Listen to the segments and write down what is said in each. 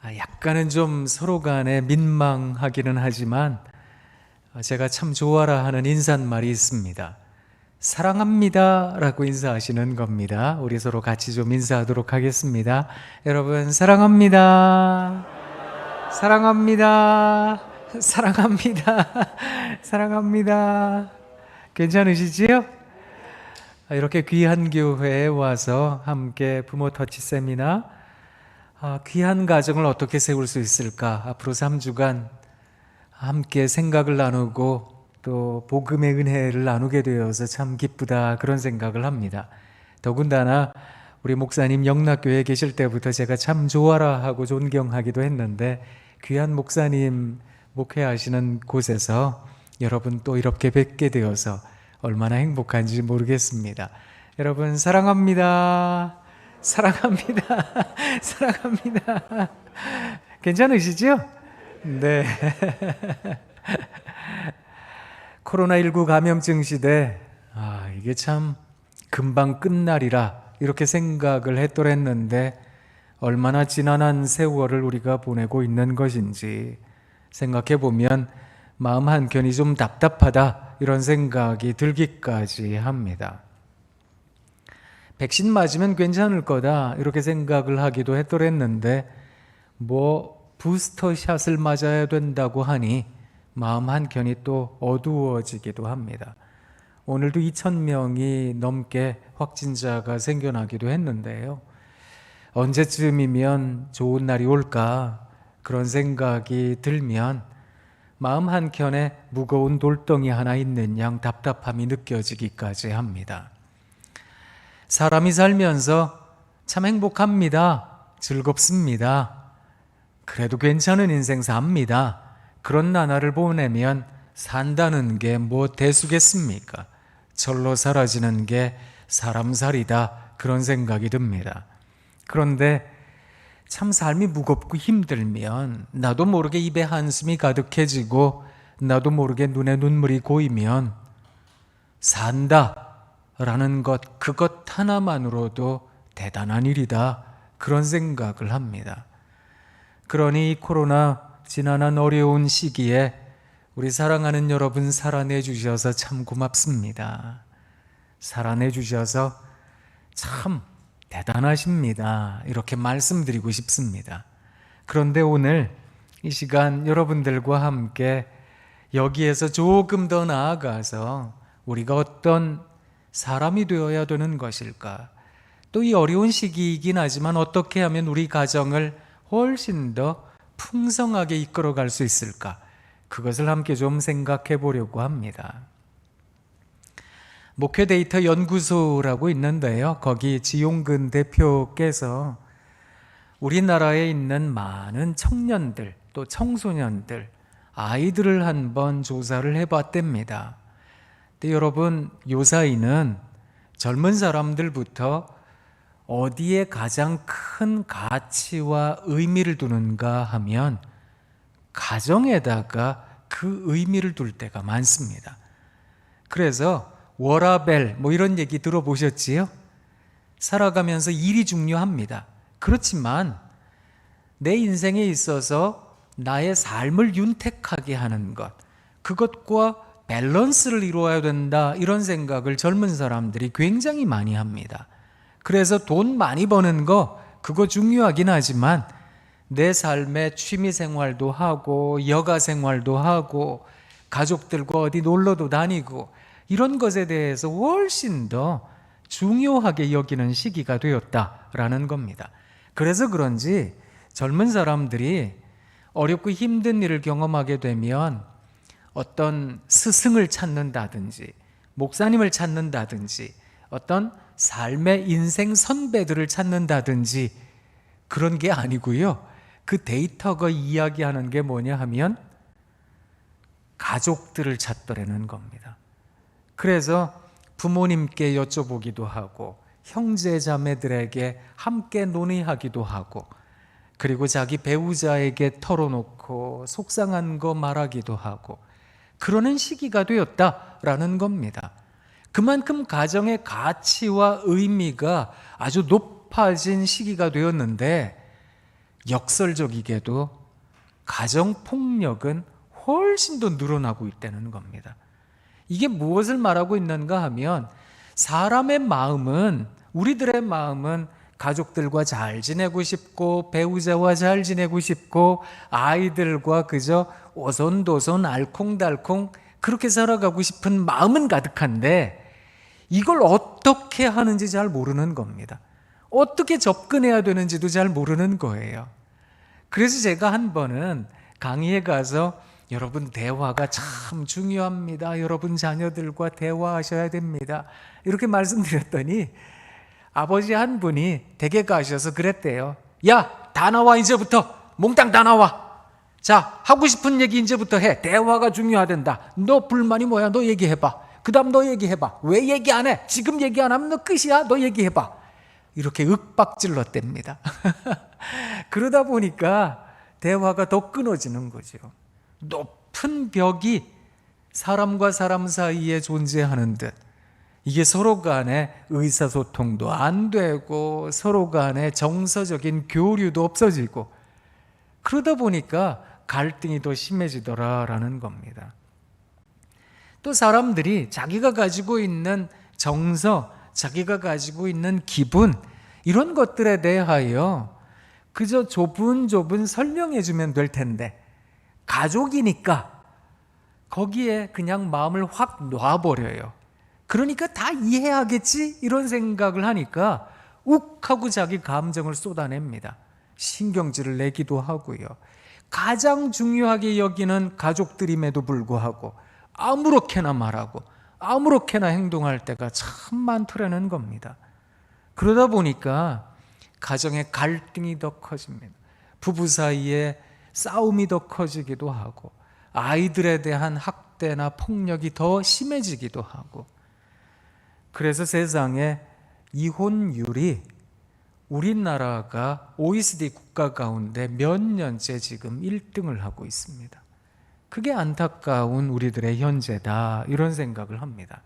약간은 좀 서로 간에 민망하기는 하지만 제가 참 좋아라 하는 인사말이 있습니다. 사랑합니다 라고 인사하시는 겁니다. 우리 서로 같이 좀 인사하도록 하겠습니다. 여러분 사랑합니다. 사랑합니다. 사랑합니다. 사랑합니다. 괜찮으시지요? 이렇게 귀한 교회에 와서 함께 부모 터치 세미나, 귀한 가정을 어떻게 세울 수 있을까? 앞으로 3주간 함께 생각을 나누고 또 복음의 은혜를 나누게 되어서 참 기쁘다, 그런 생각을 합니다. 더군다나 우리 목사님 영락교회에 계실 때부터 제가 참 좋아라 하고 존경하기도 했는데, 귀한 목사님 목회하시는 곳에서 여러분 또 이렇게 뵙게 되어서 얼마나 행복한지 모르겠습니다. 여러분 사랑합니다. 사랑합니다. 사랑합니다. 괜찮으시죠? 네. 코로나19 감염증 시대, 이게 참 금방 끝날이라 이렇게 생각을 했더랬는데, 얼마나 지난한 세월을 우리가 보내고 있는 것인지 생각해 보면 마음 한켠이 좀 답답하다, 이런 생각이 들기까지 합니다. 백신 맞으면 괜찮을 거다 이렇게 생각을 하기도 했더랬는데, 부스터 샷을 맞아야 된다고 하니 마음 한켠이 또 어두워지기도 합니다. 오늘도 2,000명이 넘게 확진자가 생겨나기도 했는데요. 언제쯤이면 좋은 날이 올까, 그런 생각이 들면 마음 한켠에 무거운 돌덩이 하나 있는 양 답답함이 느껴지기까지 합니다. 사람이 살면서 참 행복합니다. 즐겁습니다. 그래도 괜찮은 인생 삽니다. 그런 나날을 보내면 산다는 게 뭐 대수겠습니까? 절로 사라지는 게 사람살이다, 그런 생각이 듭니다. 그런데 참 삶이 무겁고 힘들면, 나도 모르게 입에 한숨이 가득해지고 나도 모르게 눈에 눈물이 고이면 산다라는 것, 그것 하나만으로도 대단한 일이다, 그런 생각을 합니다. 그러니 이 코로나 지난한 어려운 시기에 우리 사랑하는 여러분 살아내 주셔서 참 고맙습니다. 살아내 주셔서 참 대단하십니다, 이렇게 말씀드리고 싶습니다. 그런데 오늘 이 시간 여러분들과 함께 여기에서 조금 더 나아가서 우리가 어떤 사람이 되어야 되는 것일까, 또 이 어려운 시기이긴 하지만 어떻게 하면 우리 가정을 훨씬 더 풍성하게 이끌어갈 수 있을까, 그것을 함께 좀 생각해 보려고 합니다. 목회 데이터 연구소라고 있는데요, 거기 지용근 대표께서 우리나라에 있는 많은 청년들, 또 청소년들, 아이들을 한번 조사를 해봤답니다. 근데 여러분, 요사이는 젊은 사람들부터 어디에 가장 큰 가치와 의미를 두는가 하면 가정에다가 그 의미를 둘 때가 많습니다. 그래서 워라벨 이런 얘기 들어보셨지요? 살아가면서 일이 중요합니다. 그렇지만 내 인생에 있어서 나의 삶을 윤택하게 하는 것, 그것과 밸런스를 이루어야 된다, 이런 생각을 젊은 사람들이 굉장히 많이 합니다. 그래서 돈 많이 버는 거, 그거 중요하긴 하지만 내 삶의 취미 생활도 하고 여가 생활도 하고 가족들과 어디 놀러도 다니고, 이런 것에 대해서 훨씬 더 중요하게 여기는 시기가 되었다라는 겁니다. 그래서 그런지 젊은 사람들이 어렵고 힘든 일을 경험하게 되면 어떤 스승을 찾는다든지 목사님을 찾는다든지 어떤 삶의 인생 선배들을 찾는다든지 그런 게 아니고요, 그 데이터가 이야기하는 게 뭐냐 하면 가족들을 찾더라는 겁니다. 그래서 부모님께 여쭤보기도 하고 형제 자매들에게 함께 논의하기도 하고, 그리고 자기 배우자에게 털어놓고 속상한 거 말하기도 하고, 그러는 시기가 되었다라는 겁니다. 그만큼 가정의 가치와 의미가 아주 높아진 시기가 되었는데, 역설적이게도 가정폭력은 훨씬 더 늘어나고 있다는 겁니다. 이게 무엇을 말하고 있는가 하면 사람의 마음은, 우리들의 마음은 가족들과 잘 지내고 싶고 배우자와 잘 지내고 싶고 아이들과 그저 오손도손 알콩달콩 그렇게 살아가고 싶은 마음은 가득한데 이걸 어떻게 하는지 잘 모르는 겁니다. 어떻게 접근해야 되는지도 잘 모르는 거예요. 그래서 제가 한 번은 강의에 가서 여러분 대화가 참 중요합니다. 여러분 자녀들과 대화하셔야 됩니다. 이렇게 말씀드렸더니 아버지 한 분이 댁에 가셔서 그랬대요. 야, 다 나와 이제부터. 몽땅 다 나와. 자, 하고 싶은 얘기 이제부터 해. 대화가 중요하단다. 너 불만이 뭐야? 너 얘기해봐. 그 다음 너 얘기해봐. 왜 얘기 안 해? 지금 얘기 안 하면 너 끝이야. 너 얘기해봐. 이렇게 윽박질렀답니다. 그러다 보니까 대화가 더 끊어지는 거죠. 높은 벽이 사람과 사람 사이에 존재하는 듯 이게 서로 간에 의사소통도 안 되고 서로 간에 정서적인 교류도 없어지고 그러다 보니까 갈등이 더 심해지더라라는 겁니다. 또 사람들이 자기가 가지고 있는 정서, 자기가 가지고 있는 기분 이런 것들에 대하여 그저 조분조분 설명해 주면 될 텐데 가족이니까 거기에 그냥 마음을 확 놔버려요. 그러니까 다 이해하겠지 이런 생각을 하니까 욱 하고 자기 감정을 쏟아냅니다. 신경질을 내기도 하고요. 가장 중요하게 여기는 가족들임에도 불구하고 아무렇게나 말하고 아무렇게나 행동할 때가 참 많더라는 겁니다. 그러다 보니까 가정의 갈등이 더 커집니다. 부부 사이에 싸움이 더 커지기도 하고 아이들에 대한 학대나 폭력이 더 심해지기도 하고 그래서 세상에 이혼율이 우리나라가 OECD 국가 가운데 몇 년째 지금 1등을 하고 있습니다. 그게 안타까운 우리들의 현재다 이런 생각을 합니다.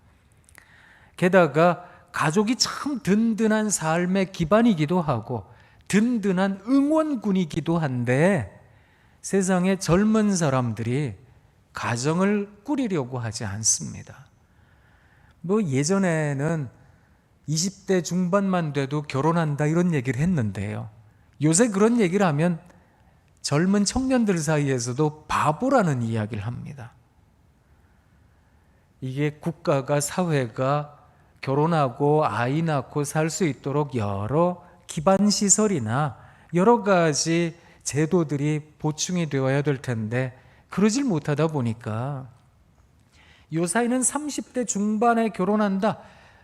게다가 가족이 참 든든한 삶의 기반이기도 하고 든든한 응원군이기도 한데 세상에 젊은 사람들이 가정을 꾸리려고 하지 않습니다. 뭐 예전에는 20대 중반만 돼도 결혼한다 이런 얘기를 했는데요. 요새 그런 얘기를 하면 젊은 청년들 사이에서도 바보라는 이야기를 합니다. 이게 국가가 사회가 결혼하고 아이 낳고 살 수 있도록 여러 기반 시설이나 여러 가지 제도들이 보충이 되어야 될 텐데 그러질 못하다 보니까 요사이는 30대 중반에 결혼한다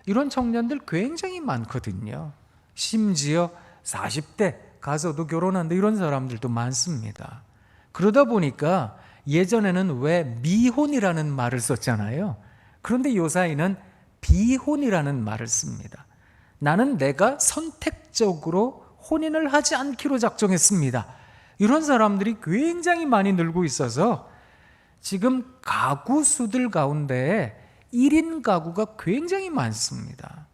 이런 청년들 굉장히 많거든요. 심지어 40대 가서도 결혼한다 이런 사람들도 많습니다. 그러다 보니까 예전에는 왜 미혼이라는 말을 썼잖아요. 그런데 요사이는 비혼이라는 말을 씁니다. 나는 내가 선택적으로 혼인을 하지 않기로 작정했습니다. 이런 사람들이 굉장히 많이 늘고 있어서 지금 가구 수들 가운데 1인 가구가 굉장히 많습니다.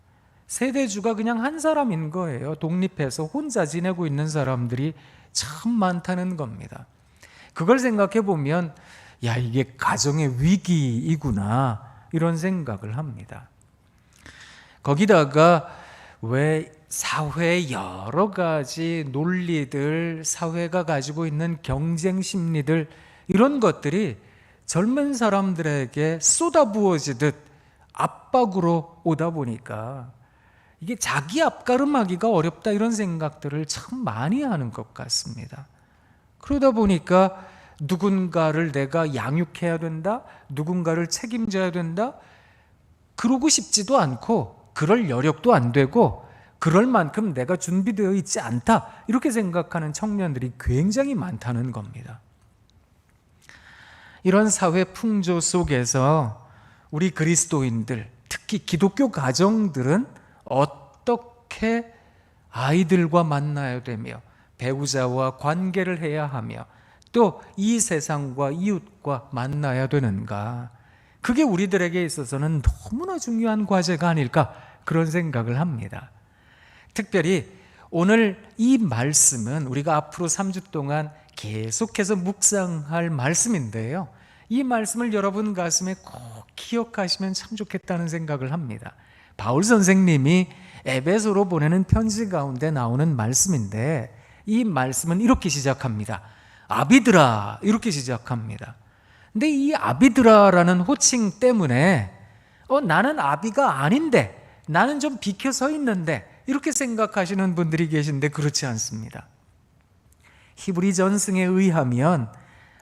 세대주가 그냥 한 사람인 거예요. 독립해서 혼자 지내고 있는 사람들이 참 많다는 겁니다. 그걸 생각해 보면 야 이게 가정의 위기이구나 이런 생각을 합니다. 거기다가 왜 사회의 여러 가지 논리들, 사회가 가지고 있는 경쟁 심리들 이런 것들이 젊은 사람들에게 쏟아부어지듯 압박으로 오다 보니까 이게 자기 앞가름하기가 어렵다 이런 생각들을 참 많이 하는 것 같습니다. 그러다 보니까 누군가를 내가 양육해야 된다, 누군가를 책임져야 된다 그러고 싶지도 않고 그럴 여력도 안 되고 그럴 만큼 내가 준비되어 있지 않다 이렇게 생각하는 청년들이 굉장히 많다는 겁니다. 이런 사회 풍조 속에서 우리 그리스도인들, 특히 기독교 가정들은 어떻게 아이들과 만나야 되며 배우자와 관계를 해야 하며 또 이 세상과 이웃과 만나야 되는가? 그게 우리들에게 있어서는 너무나 중요한 과제가 아닐까 그런 생각을 합니다. 특별히 오늘 이 말씀은 우리가 앞으로 3주 동안 계속해서 묵상할 말씀인데요. 이 말씀을 여러분 가슴에 꼭 기억하시면 참 좋겠다는 생각을 합니다. 바울 선생님이 에베소로 보내는 편지 가운데 나오는 말씀인데, 이 말씀은 이렇게 시작합니다. 아비드라, 이렇게 시작합니다. 근데 이 아비드라라는 호칭 때문에 나는 아비가 아닌데, 나는 좀 비켜 서 있는데, 이렇게 생각하시는 분들이 계신데 그렇지 않습니다. 히브리 전승에 의하면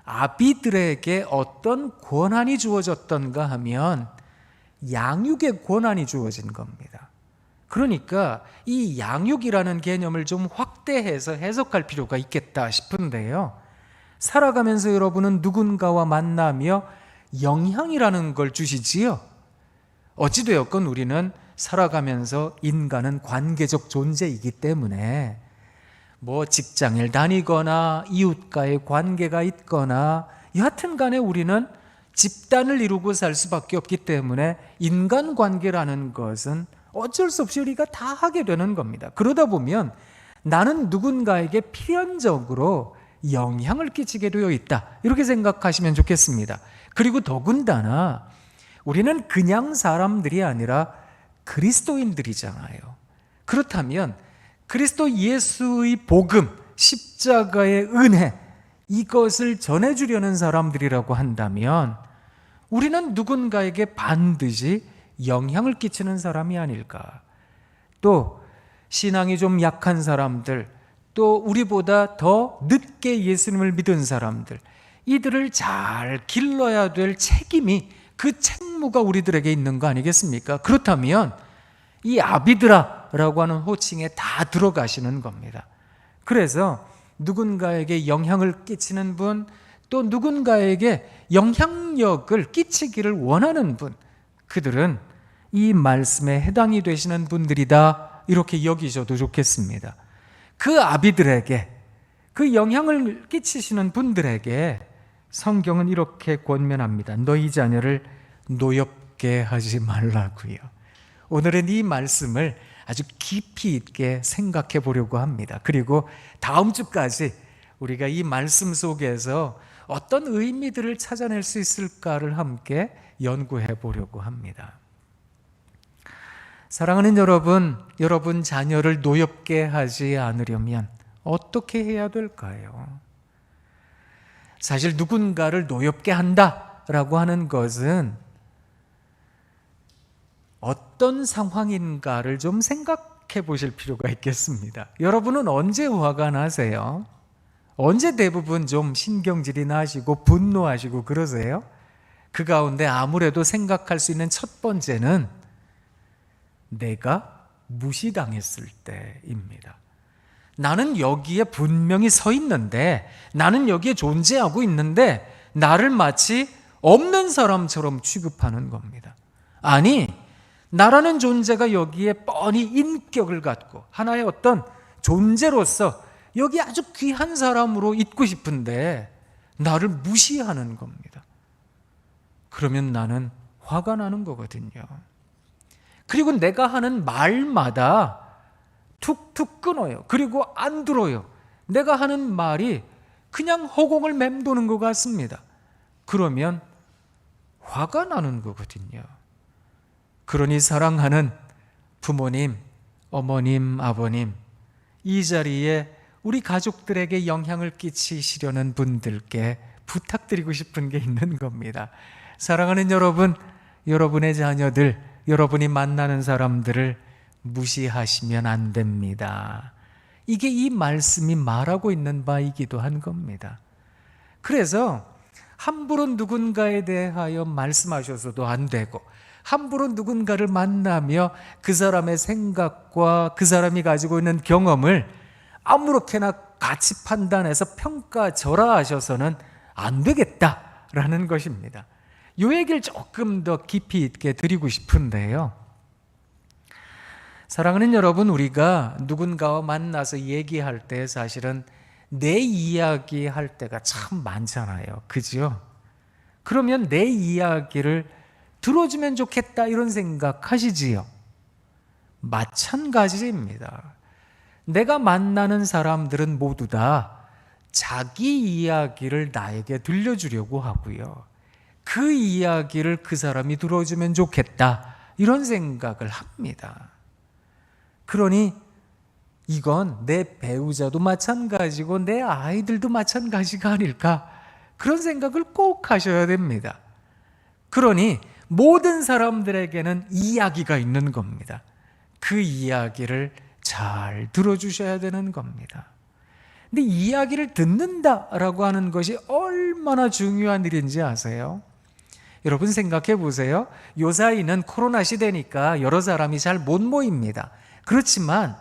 아비들에게 어떤 권한이 주어졌던가 하면 양육의 권한이 주어진 겁니다. 그러니까 이 양육이라는 개념을 좀 확대해서 해석할 필요가 있겠다 싶은데요. 살아가면서 여러분은 누군가와 만나며 영향이라는 걸 주시지요. 어찌되었건 우리는 살아가면서 인간은 관계적 존재이기 때문에 직장을 다니거나 이웃과의 관계가 있거나 여하튼 간에 우리는 집단을 이루고 살 수밖에 없기 때문에 인간관계라는 것은 어쩔 수 없이 우리가 다 하게 되는 겁니다. 그러다 보면 나는 누군가에게 필연적으로 영향을 끼치게 되어 있다, 이렇게 생각하시면 좋겠습니다. 그리고 더군다나 우리는 그냥 사람들이 아니라 그리스도인들이잖아요. 그렇다면 그리스도 예수의 복음, 십자가의 은혜, 이것을 전해주려는 사람들이라고 한다면 우리는 누군가에게 반드시 영향을 끼치는 사람이 아닐까. 또 신앙이 좀 약한 사람들, 또 우리보다 더 늦게 예수님을 믿은 사람들, 이들을 잘 길러야 될 책임이, 그 책무가 우리들에게 있는 거 아니겠습니까? 그렇다면 이 아비드라라고 하는 호칭에 다 들어가시는 겁니다. 그래서 누군가에게 영향을 끼치는 분, 또 누군가에게 영향력을 끼치기를 원하는 분, 그들은 이 말씀에 해당이 되시는 분들이다, 이렇게 여기셔도 좋겠습니다. 그 아비들에게, 그 영향을 끼치시는 분들에게 성경은 이렇게 권면합니다. 너희 자녀를 노엽게 하지 말라고요. 오늘은 이 말씀을 아주 깊이 있게 생각해 보려고 합니다. 그리고 다음 주까지 우리가 이 말씀 속에서 어떤 의미들을 찾아낼 수 있을까를 함께 연구해 보려고 합니다. 사랑하는 여러분, 여러분 자녀를 노엽게 하지 않으려면 어떻게 해야 될까요? 사실 누군가를 노엽게 한다라고 하는 것은 어떤 상황인가를 좀 생각해 보실 필요가 있겠습니다. 여러분은 언제 화가 나세요? 언제 대부분 좀 신경질이 나시고 분노하시고 그러세요? 그 가운데 아무래도 생각할 수 있는 첫 번째는 내가 무시당했을 때입니다. 나는 여기에 분명히 서 있는데, 나는 여기에 존재하고 있는데 나를 마치 없는 사람처럼 취급하는 겁니다. 아니, 나라는 존재가 여기에 뻔히 인격을 갖고 하나의 어떤 존재로서 여기 아주 귀한 사람으로 있고 싶은데 나를 무시하는 겁니다. 그러면 나는 화가 나는 거거든요. 그리고 내가 하는 말마다 툭툭 끊어요. 그리고 안 들어요. 내가 하는 말이 그냥 허공을 맴도는 것 같습니다. 그러면 화가 나는 거거든요. 그러니 사랑하는 부모님, 어머님, 아버님, 이 자리에 우리 가족들에게 영향을 끼치시려는 분들께 부탁드리고 싶은 게 있는 겁니다. 사랑하는 여러분, 여러분의 자녀들, 여러분이 만나는 사람들을 무시하시면 안 됩니다. 이게 이 말씀이 말하고 있는 바이기도 한 겁니다. 그래서 함부로 누군가에 대하여 말씀하셔서도 안 되고, 함부로 누군가를 만나며 그 사람의 생각과 그 사람이 가지고 있는 경험을 아무렇게나 가치 판단해서 평가절하하셔서는 안 되겠다라는 것입니다. 이 얘기를 조금 더 깊이 있게 드리고 싶은데요. 사랑하는 여러분, 우리가 누군가와 만나서 얘기할 때 사실은 내 이야기 할 때가 참 많잖아요. 그죠? 그러면 내 이야기를 들어주면 좋겠다 이런 생각 하시지요? 마찬가지입니다. 내가 만나는 사람들은 모두 다 자기 이야기를 나에게 들려주려고 하고요. 그 이야기를 그 사람이 들어주면 좋겠다, 이런 생각을 합니다. 그러니 이건 내 배우자도 마찬가지고 내 아이들도 마찬가지가 아닐까, 그런 생각을 꼭 하셔야 됩니다. 그러니 모든 사람들에게는 이야기가 있는 겁니다. 그 이야기를 잘 들어주셔야 되는 겁니다. 근데 이야기를 듣는다라고 하는 것이 얼마나 중요한 일인지 아세요? 여러분 생각해 보세요. 요사이는 코로나 시대니까 여러 사람이 잘 못 모입니다. 그렇지만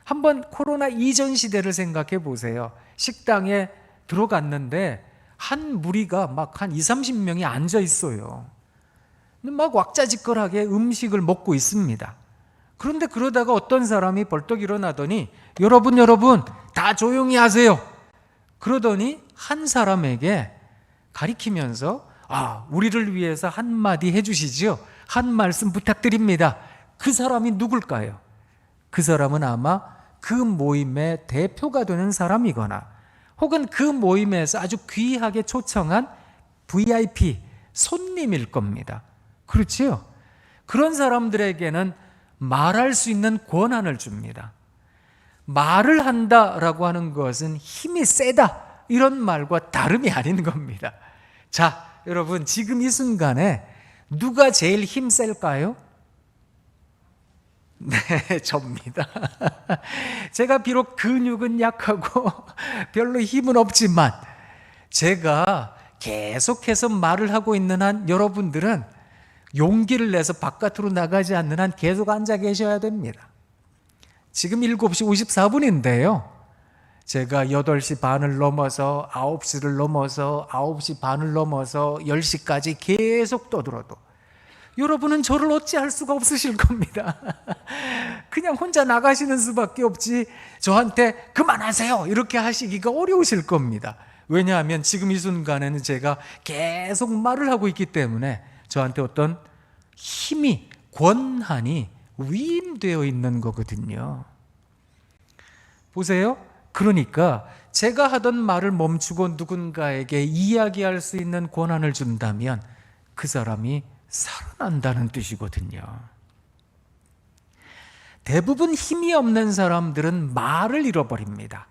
한번 코로나 이전 시대를 생각해 보세요. 식당에 들어갔는데 한 무리가 막 한 20-30명이 앉아 있어요. 막 왁자지껄하게 음식을 먹고 있습니다. 그런데 그러다가 어떤 사람이 벌떡 일어나더니 여러분 다 조용히 하세요. 그러더니 한 사람에게 가리키면서 우리를 위해서 한마디 해주시지요, 한 말씀 부탁드립니다. 그 사람이 누굴까요? 그 사람은 아마 그 모임의 대표가 되는 사람이거나 혹은 그 모임에서 아주 귀하게 초청한 VIP 손님일 겁니다. 그렇지요? 그런 사람들에게는 말할 수 있는 권한을 줍니다. 말을 한다라고 하는 것은 힘이 세다, 이런 말과 다름이 아닌 겁니다. 자, 여러분 지금 이 순간에 누가 제일 힘 셀까요? 네, 접니다. 제가 비록 근육은 약하고 별로 힘은 없지만 제가 계속해서 말을 하고 있는 한 여러분들은 용기를 내서 바깥으로 나가지 않는 한 계속 앉아 계셔야 됩니다. 지금 7시 54분인데요. 제가 8시 반을 넘어서 9시를 넘어서 9시 반을 넘어서 10시까지 계속 떠들어도 여러분은 저를 어찌할 수가 없으실 겁니다. 그냥 혼자 나가시는 수밖에 없지 저한테 그만하세요 이렇게 하시기가 어려우실 겁니다. 왜냐하면 지금 이 순간에는 제가 계속 말을 하고 있기 때문에 저한테 어떤 힘이, 권한이 위임되어 있는 거거든요. 보세요. 그러니까 제가 하던 말을 멈추고 누군가에게 이야기할 수 있는 권한을 준다면 그 사람이 살아난다는 뜻이거든요. 대부분 힘이 없는 사람들은 말을 잃어버립니다.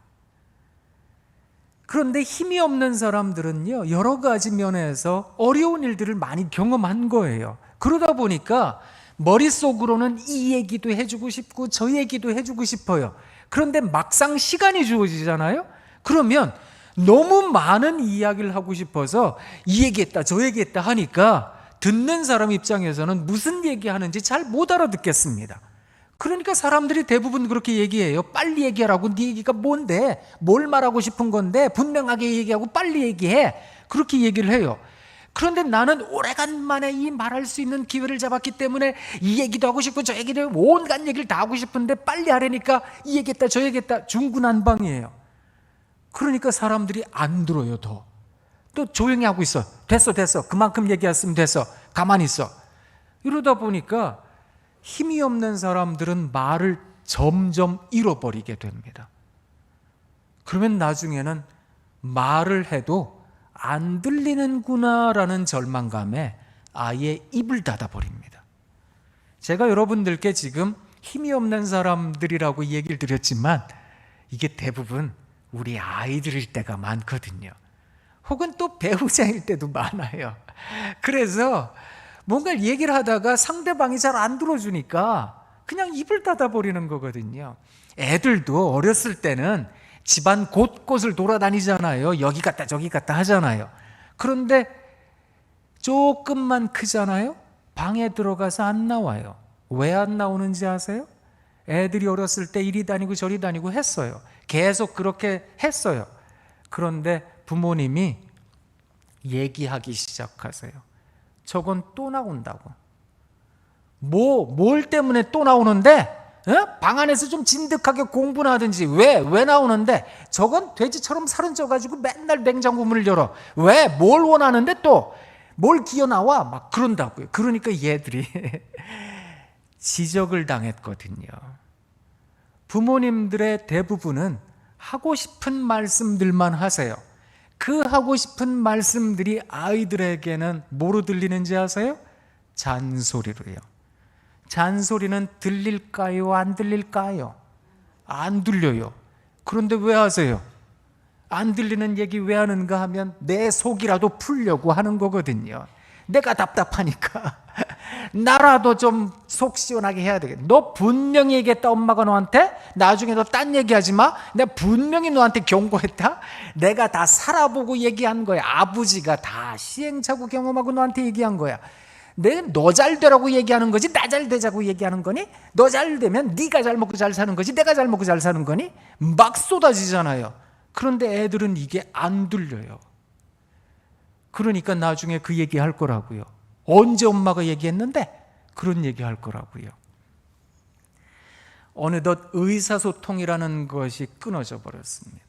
그런데 힘이 없는 사람들은요, 여러 가지 면에서 어려운 일들을 많이 경험한 거예요. 그러다 보니까 머릿속으로는 이 얘기도 해주고 싶고 저 얘기도 해주고 싶어요. 그런데 막상 시간이 주어지잖아요. 그러면 너무 많은 이야기를 하고 싶어서 이 얘기했다 저 얘기했다 하니까 듣는 사람 입장에서는 무슨 얘기하는지 잘 못 알아듣겠습니다. 그러니까 사람들이 대부분 그렇게 얘기해요. 빨리 얘기하라고. 네 얘기가 뭔데? 뭘 말하고 싶은 건데? 분명하게 얘기하고 빨리 얘기해. 그렇게 얘기를 해요. 그런데 나는 오래간만에 이 말할 수 있는 기회를 잡았기 때문에 이 얘기도 하고 싶고 저 얘기도 하고 온갖 얘기를 다 하고 싶은데 빨리 하라니까 이 얘기했다 저 얘기했다 중구난방이에요. 그러니까 사람들이 안 들어요. 또 조용히 하고 있어. 됐어 그만큼 얘기했으면 됐어. 가만히 있어. 이러다 보니까 힘이 없는 사람들은 말을 점점 잃어버리게 됩니다. 그러면 나중에는 말을 해도 안 들리는구나라는 절망감에 아예 입을 닫아버립니다. 제가 여러분들께 지금 힘이 없는 사람들이라고 얘기를 드렸지만 이게 대부분 우리 아이들일 때가 많거든요. 혹은 또 배우자일 때도 많아요. 그래서 뭔가 얘기를 하다가 상대방이 잘 안 들어주니까 그냥 입을 닫아버리는 거거든요. 애들도 어렸을 때는 집안 곳곳을 돌아다니잖아요. 여기 갔다 저기 갔다 하잖아요. 그런데 조금만 크잖아요. 방에 들어가서 안 나와요. 왜 안 나오는지 아세요? 애들이 어렸을 때 이리 다니고 저리 다니고 했어요. 계속 그렇게 했어요. 그런데 부모님이 얘기하기 시작하세요. 저건 또 나온다고. 뭘 때문에 또 나오는데? 방 안에서 좀 진득하게 공부나 하든지 왜 나오는데? 저건 돼지처럼 살은 쪄가지고 맨날 냉장고 문을 열어. 왜? 뭘 원하는데 또? 뭘 기어 나와? 막 그런다고요. 그러니까 얘들이 지적을 당했거든요. 부모님들의 대부분은 하고 싶은 말씀들만 하세요. 그 하고 싶은 말씀들이 아이들에게는 뭐로 들리는지 아세요? 잔소리로요. 잔소리는 들릴까요? 안 들릴까요? 안 들려요. 그런데 왜 하세요? 안 들리는 얘기 왜 하는가 하면 내 속이라도 풀려고 하는 거거든요. 내가 답답하니까 나라도 좀 속 시원하게 해야 되겠다. 너 분명히 얘기했다, 엄마가 너한테. 나중에 너 딴 얘기하지 마. 내가 분명히 너한테 경고했다. 내가 다 살아보고 얘기한 거야. 아버지가 다 시행착오 경험하고 너한테 얘기한 거야. 내가 너 잘 되라고 얘기하는 거지 나 잘 되자고 얘기하는 거니? 너 잘 되면 네가 잘 먹고 잘 사는 거지 내가 잘 먹고 잘 사는 거니? 막 쏟아지잖아요. 그런데 애들은 이게 안 들려요. 그러니까 나중에 그 얘기 할 거라고요. 언제 엄마가 얘기했는데? 그런 얘기 할 거라고요. 어느덧 의사소통이라는 것이 끊어져 버렸습니다.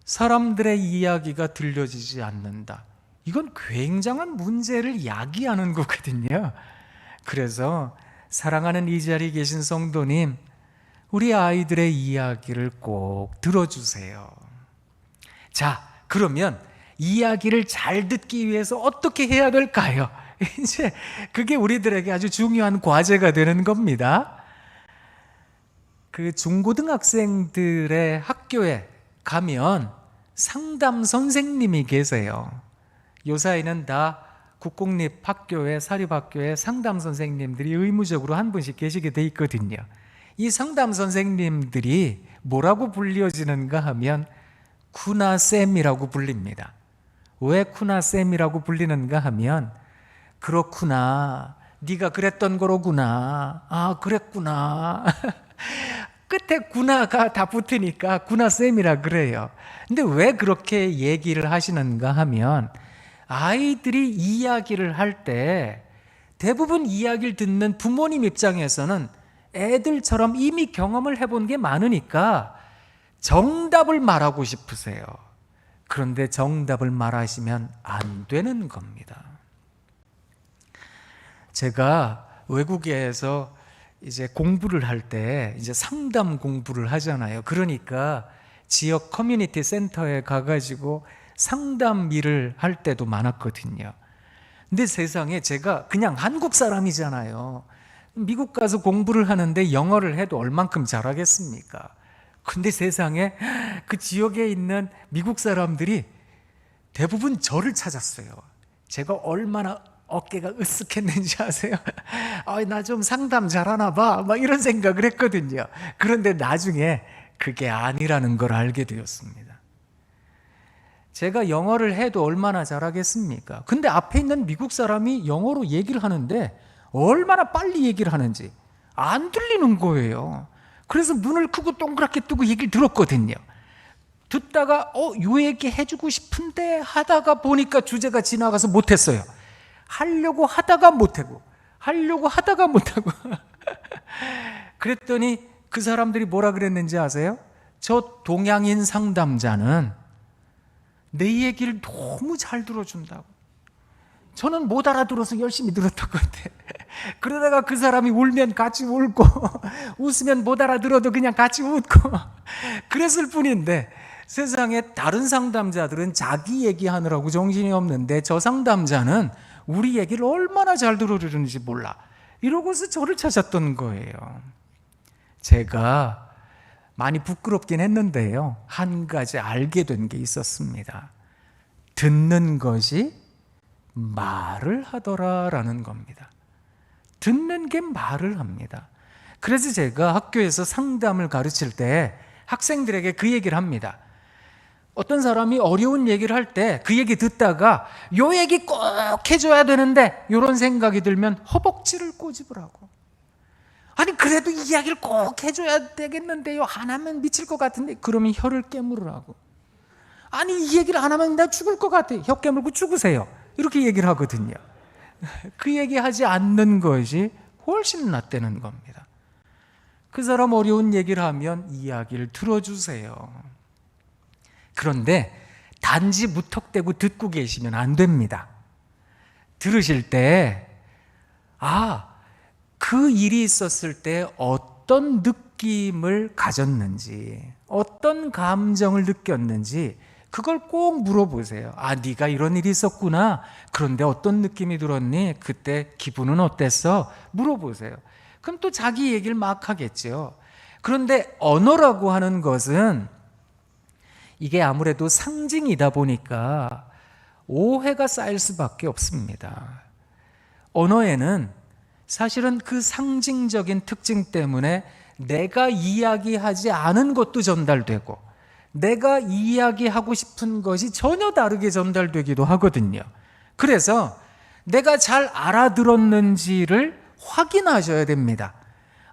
사람들의 이야기가 들려지지 않는다. 이건 굉장한 문제를 야기하는 거거든요. 그래서 사랑하는 이 자리에 계신 성도님, 우리 아이들의 이야기를 꼭 들어주세요. 자, 그러면 이야기를 잘 듣기 위해서 어떻게 해야 될까요? 이제 그게 우리들에게 아주 중요한 과제가 되는 겁니다. 그 중고등학생들의 학교에 가면 상담 선생님이 계세요. 요사이는 다 국공립학교에 사립학교에 상담 선생님들이 의무적으로 한 분씩 계시게 돼 있거든요. 이 상담 선생님들이 뭐라고 불려지는가 하면 쿠나쌤이라고 불립니다. 왜 쿠나쌤이라고 불리는가 하면 그렇구나, 네가 그랬던 거로구나, 아 그랬구나 끝에 구나가 다 붙으니까 구나쌤이라 그래요. 근데 왜 그렇게 얘기를 하시는가 하면 아이들이 이야기를 할 때 대부분 이야기를 듣는 부모님 입장에서는 애들처럼 이미 경험을 해본 게 많으니까 정답을 말하고 싶으세요. 그런데 정답을 말하시면 안 되는 겁니다. 제가 외국에서 이제 공부를 할 때 이제 상담 공부를 하잖아요. 그러니까 지역 커뮤니티 센터에 가가지고 상담 일을 할 때도 많았거든요. 근데 세상에 제가 그냥 한국 사람이잖아요. 미국 가서 공부를 하는데 영어를 해도 얼만큼 잘하겠습니까? 근데 세상에 그 지역에 있는 미국 사람들이 대부분 저를 찾았어요. 제가 얼마나 어깨가 으쓱했는지 아세요? 나 좀 상담 잘하나 봐. 막 이런 생각을 했거든요. 그런데 나중에 그게 아니라는 걸 알게 되었습니다. 제가 영어를 해도 얼마나 잘하겠습니까? 근데 앞에 있는 미국 사람이 영어로 얘기를 하는데 얼마나 빨리 얘기를 하는지 안 들리는 거예요. 그래서 눈을 크고 동그랗게 뜨고 얘기를 들었거든요. 듣다가 요 얘기 해주고 싶은데 하다가 보니까 주제가 지나가서 못했어요. 하려고 하다가 못하고 하려고 하다가 못하고 그랬더니 그 사람들이 뭐라 그랬는지 아세요? 저 동양인 상담자는 내 얘기를 너무 잘 들어준다고. 저는 못 알아들어서 열심히 들었던 건데 그러다가 그 사람이 울면 같이 울고 웃으면 못 알아들어도 그냥 같이 웃고 그랬을 뿐인데, 세상에 다른 상담자들은 자기 얘기하느라고 정신이 없는데 저 상담자는 우리 얘기를 얼마나 잘 들어주는지 몰라. 이러고서 저를 찾았던 거예요. 제가 많이 부끄럽긴 했는데요, 한 가지 알게 된 게 있었습니다. 듣는 것이 말을 하더라라는 겁니다. 듣는 게 말을 합니다. 그래서 제가 학교에서 상담을 가르칠 때 학생들에게 그 얘기를 합니다. 어떤 사람이 어려운 얘기를 할 때 그 얘기 듣다가 요 얘기 꼭 해줘야 되는데 이런 생각이 들면 허벅지를 꼬집으라고. 아니 그래도 이 이야기를 꼭 해줘야 되겠는데요, 안 하면 미칠 것 같은데, 그러면 혀를 깨물으라고. 아니 이 얘기를 안 하면 나 죽을 것 같아, 혀 깨물고 죽으세요, 이렇게 얘기를 하거든요. 그 얘기하지 않는 것이 훨씬 낫다는 겁니다. 그 사람 어려운 얘기를 하면 이야기를 들어주세요. 그런데 단지 무턱대고 듣고 계시면 안 됩니다. 들으실 때 그 일이 있었을 때 어떤 느낌이 느낌을 가졌는지, 어떤 감정을 느꼈는지 그걸 꼭 물어보세요. 아, 네가 이런 일이 있었구나. 그런데 어떤 느낌이 들었니? 그때 기분은 어땠어? 물어보세요. 그럼 또 자기 얘기를 막 하겠죠. 그런데 언어라고 하는 것은 이게 아무래도 상징이다 보니까 오해가 쌓일 수밖에 없습니다. 언어에는 사실은 그 상징적인 특징 때문에 내가 이야기하지 않은 것도 전달되고 내가 이야기하고 싶은 것이 전혀 다르게 전달되기도 하거든요. 그래서 내가 잘 알아들었는지를 확인하셔야 됩니다.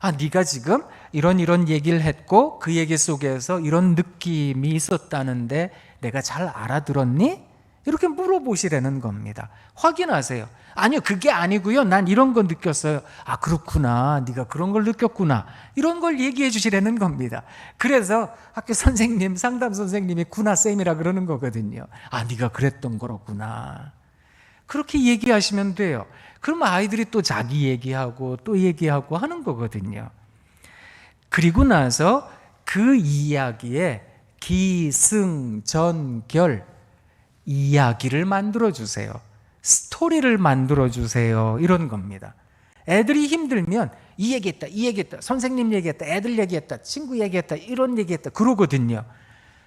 아, 네가 지금 이런 얘기를 했고 그 얘기 속에서 이런 느낌이 있었다는데 내가 잘 알아들었니? 이렇게 물어보시라는 겁니다. 확인하세요. 아니요, 그게 아니고요. 난 이런 거 느꼈어요. 아, 그렇구나. 네가 그런 걸 느꼈구나. 이런 걸 얘기해 주시라는 겁니다. 그래서 학교 선생님, 상담 선생님이 구나쌤이라 그러는 거거든요. 아, 네가 그랬던 거로구나. 그렇게 얘기하시면 돼요. 그러면 아이들이 또 자기 얘기하고 또 얘기하고 하는 거거든요. 그리고 나서 그 이야기에 기승전결 이야기를 만들어주세요. 스토리를 만들어주세요. 이런 겁니다. 애들이 힘들면 이 얘기했다, 이 얘기했다, 선생님 얘기했다, 애들 얘기했다, 친구 얘기했다, 이런 얘기했다 그러거든요.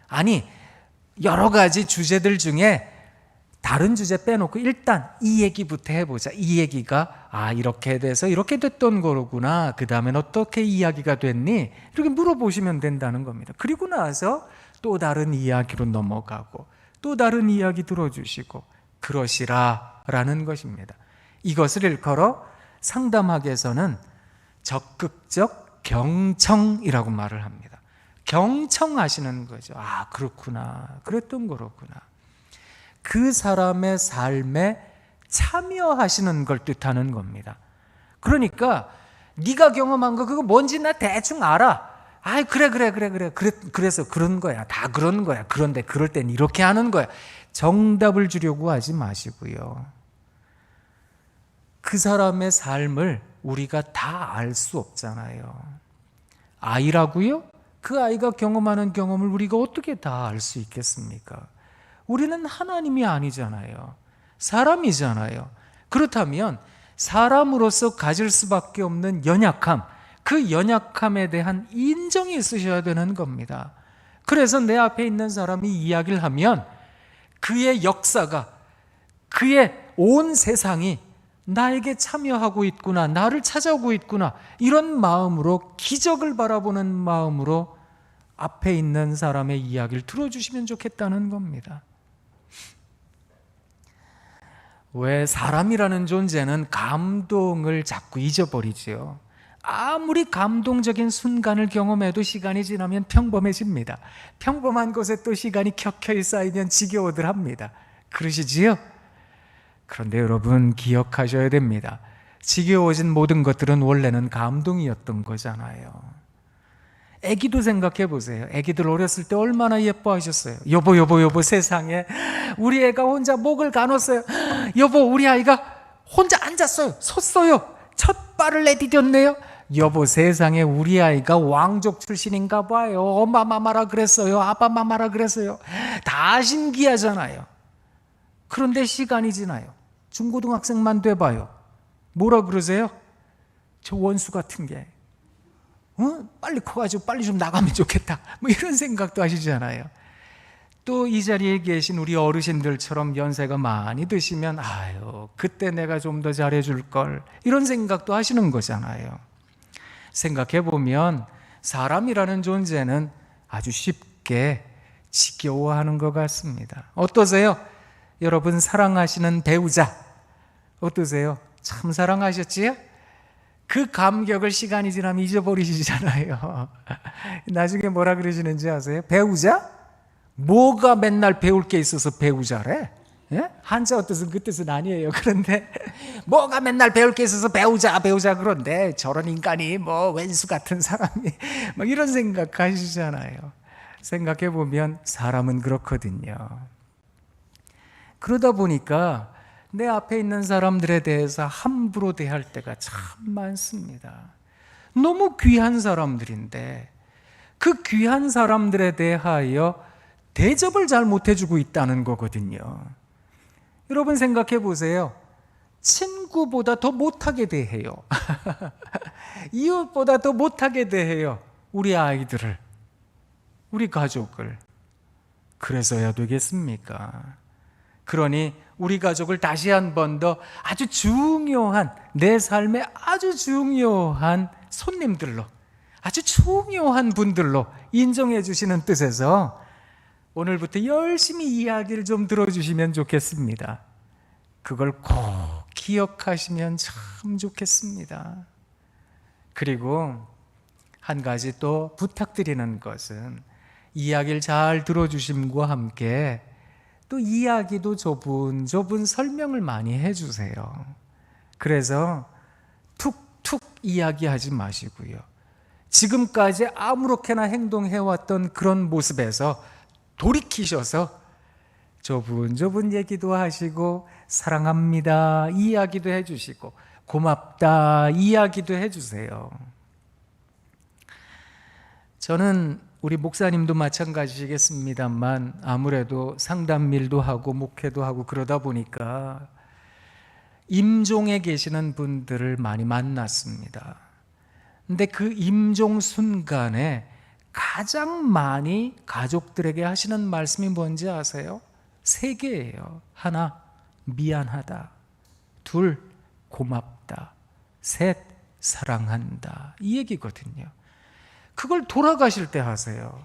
아니, 여러 가지 주제들 중에 다른 주제 빼놓고 일단 이 얘기부터 해보자. 이 얘기가 이렇게 돼서 이렇게 됐던 거로구나. 그 다음엔 어떻게 이야기가 됐니? 이렇게 물어보시면 된다는 겁니다. 그리고 나서 또 다른 이야기로 넘어가고 또 다른 이야기 들어주시고 그러시라라는 것입니다. 이것을 일컬어 상담학에서는 적극적 경청이라고 말을 합니다. 경청하시는 거죠. 아, 그렇구나. 그랬던 거로구나. 그 사람의 삶에 참여하시는 걸 뜻하는 겁니다. 그러니까 네가 경험한 거 그거 뭔지 나 대충 알아. 아, 그래. 그래서 그런 거야. 다 그런 거야. 그런데 그럴 땐 이렇게 하는 거야. 정답을 주려고 하지 마시고요. 그 사람의 삶을 우리가 다 알 수 없잖아요. 아이라고요? 그 아이가 경험하는 경험을 우리가 어떻게 다 알 수 있겠습니까? 우리는 하나님이 아니잖아요. 사람이잖아요. 그렇다면 사람으로서 가질 수밖에 없는 연약함, 그 연약함에 대한 인정이 있으셔야 되는 겁니다. 그래서 내 앞에 있는 사람이 이야기를 하면 그의 역사가, 그의 온 세상이 나에게 참여하고 있구나, 나를 찾아오고 있구나, 이런 마음으로, 기적을 바라보는 마음으로 앞에 있는 사람의 이야기를 들어주시면 좋겠다는 겁니다. 왜 사람이라는 존재는 감동을 자꾸 잊어버리지요. 아무리 감동적인 순간을 경험해도 시간이 지나면 평범해집니다. 평범한 곳에 또 시간이 켜켜이 쌓이면 지겨워들 합니다. 그러시지요? 그런데 여러분 기억하셔야 됩니다. 지겨워진 모든 것들은 원래는 감동이었던 거잖아요. 애기도 생각해 보세요. 애기들 어렸을 때 얼마나 예뻐하셨어요. 여보 세상에 우리 애가 혼자 목을 가눴어요. 여보, 우리 아이가 혼자 앉았어요. 섰어요. 첫 발을 내디뎠네요. 여보, 세상에 우리 아이가 왕족 출신인가 봐요. 엄마 마마라 그랬어요. 아빠 마마라 그랬어요. 다 신기하잖아요. 그런데 시간이 지나요. 중고등학생만 돼봐요. 뭐라 그러세요? 저 원수 같은 게 빨리 커가지고 빨리 좀 나가면 좋겠다, 뭐 이런 생각도 하시잖아요. 또 이 자리에 계신 우리 어르신들처럼 연세가 많이 드시면 아유, 그때 내가 좀 더 잘해줄 걸, 이런 생각도 하시는 거잖아요. 생각해보면 사람이라는 존재는 아주 쉽게 지겨워하는 것 같습니다. 어떠세요? 여러분 사랑하시는 배우자 어떠세요? 참 사랑하셨지요? 그 감격을 시간이 지나면 잊어버리시잖아요. 나중에 뭐라 그러시는지 아세요? 배우자? 뭐가 맨날 배울 게 있어서 배우자래? 예? 한자어 뜻은 그 뜻은 아니에요. 그런데 뭐가 맨날 배울 게 있어서 배우자 그런데 저런 인간이 뭐 왼수 같은 사람이 막 이런 생각 하시잖아요. 생각해 보면 사람은 그렇거든요. 그러다 보니까 내 앞에 있는 사람들에 대해서 함부로 대할 때가 참 많습니다. 너무 귀한 사람들인데 그 귀한 사람들에 대하여 대접을 잘 못해주고 있다는 거거든요. 여러분 생각해 보세요. 친구보다 더 못하게 대해요. 이웃보다 더 못하게 대해요. 우리 아이들을, 우리 가족을. 그래서야 되겠습니까? 그러니 우리 가족을 다시 한 번 더 아주 중요한, 내 삶의 아주 중요한 손님들로, 아주 중요한 분들로 인정해 주시는 뜻에서 오늘부터 열심히 이야기를 좀 들어주시면 좋겠습니다. 그걸 꼭 기억하시면 참 좋겠습니다. 그리고 한 가지 또 부탁드리는 것은 이야기를 잘 들어주심과 함께 또 이야기도 좁은 설명을 많이 해주세요. 그래서 툭툭 이야기하지 마시고요. 지금까지 아무렇게나 행동해왔던 그런 모습에서 돌이키셔서 좁은 얘기도 하시고 사랑합니다 이야기도 해주시고 고맙다 이야기도 해주세요. 저는 우리 목사님도 마찬가지시겠습니다만 아무래도 상담일도 하고 목회도 하고 그러다 보니까 임종에 계시는 분들을 많이 만났습니다. 근데 그 임종 순간에 가장 많이 가족들에게 하시는 말씀이 뭔지 아세요? 3개예요. 하나, 미안하다. 2, 고맙다. 3, 사랑한다. 이 얘기거든요. 그걸 돌아가실 때 하세요.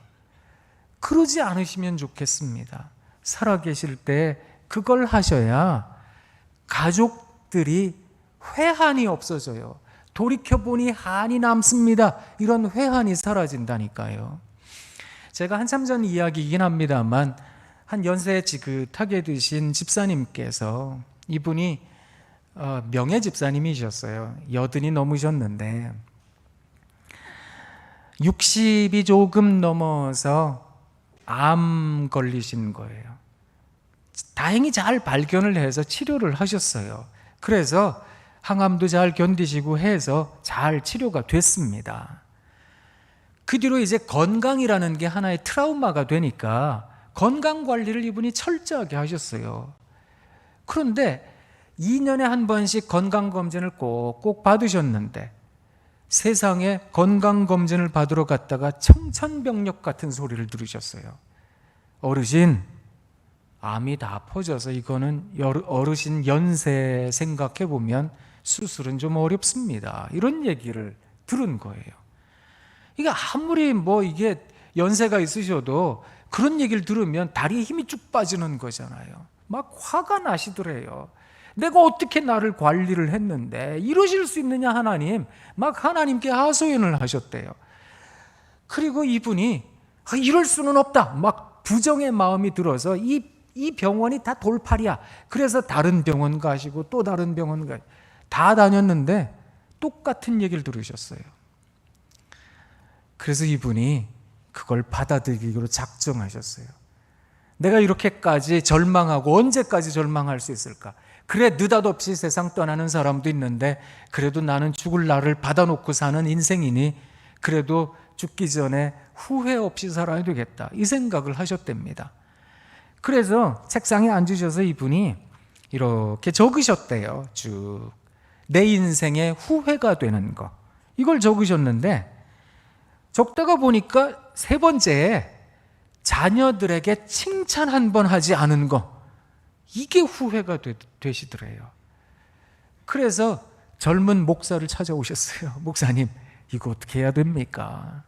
그러지 않으시면 좋겠습니다. 살아계실 때 그걸 하셔야 가족들이 회한이 없어져요. 돌이켜보니 한이 남습니다. 이런 회한이 사라진다니까요. 제가 한참 전 이야기이긴 합니다만 한 연세 지긋하게 드신 집사님께서, 이분이 명예 집사님이셨어요. 80이 넘으셨는데 60이 조금 넘어서 암 걸리신 거예요. 다행히 잘 발견을 해서 치료를 하셨어요. 그래서 항암도 잘 견디시고 해서 잘 치료가 됐습니다. 그 뒤로 이제 건강이라는 게 하나의 트라우마가 되니까 건강 관리를 이분이 철저하게 하셨어요. 그런데 2년에 한 번씩 건강검진을 꼭꼭 받으셨는데 세상에 건강검진을 받으러 갔다가 청천벽력 같은 소리를 들으셨어요. 어르신, 암이 다 퍼져서 이거는 어르신 연세 생각해보면 수술은 좀 어렵습니다. 이런 얘기를 들은 거예요. 이게 아무리 이게 연세가 있으셔도 그런 얘기를 들으면 다리에 힘이 쭉 빠지는 거잖아요. 막 화가 나시더래요. 내가 어떻게 나를 관리를 했는데 이러실 수 있느냐 하나님. 막 하나님께 하소연을 하셨대요. 그리고 이분이 이럴 수는 없다. 막 부정의 마음이 들어서 이 병원이 다 돌팔이야. 그래서 다른 병원 가시고 또 다른 병원 가시고 다 다녔는데 똑같은 얘기를 들으셨어요. 그래서 이분이 그걸 받아들이기로 작정하셨어요. 내가 이렇게까지 절망하고 언제까지 절망할 수 있을까? 그래, 느닷없이 세상 떠나는 사람도 있는데 그래도 나는 죽을 날을 받아놓고 사는 인생이니 그래도 죽기 전에 후회 없이 살아야 되겠다. 이 생각을 하셨답니다. 그래서 책상에 앉으셔서 이분이 이렇게 적으셨대요. 쭉 내 인생의 후회가 되는 거, 이걸 적으셨는데 적다가 보니까 3번째에 자녀들에게 칭찬 한 번 하지 않은 거, 이게 후회가 되시더래요. 그래서 젊은 목사를 찾아오셨어요. 목사님, 이거 어떻게 해야 됩니까?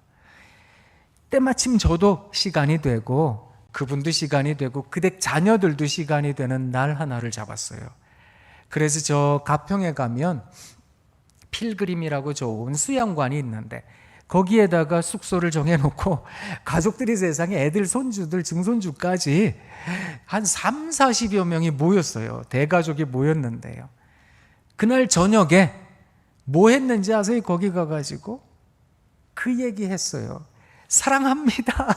때마침 저도 시간이 되고 그분도 시간이 되고 그댁 자녀들도 시간이 되는 날 하나를 잡았어요. 그래서 저 가평에 가면 필그림이라고 좋은 수양관이 있는데 거기에다가 숙소를 정해놓고 가족들이 세상에 애들, 손주들, 증손주까지 한 3, 40여 명이 모였어요. 대가족이 모였는데요. 그날 저녁에 뭐 했는지 아세요? 거기 가가지고 그 얘기 했어요. 사랑합니다.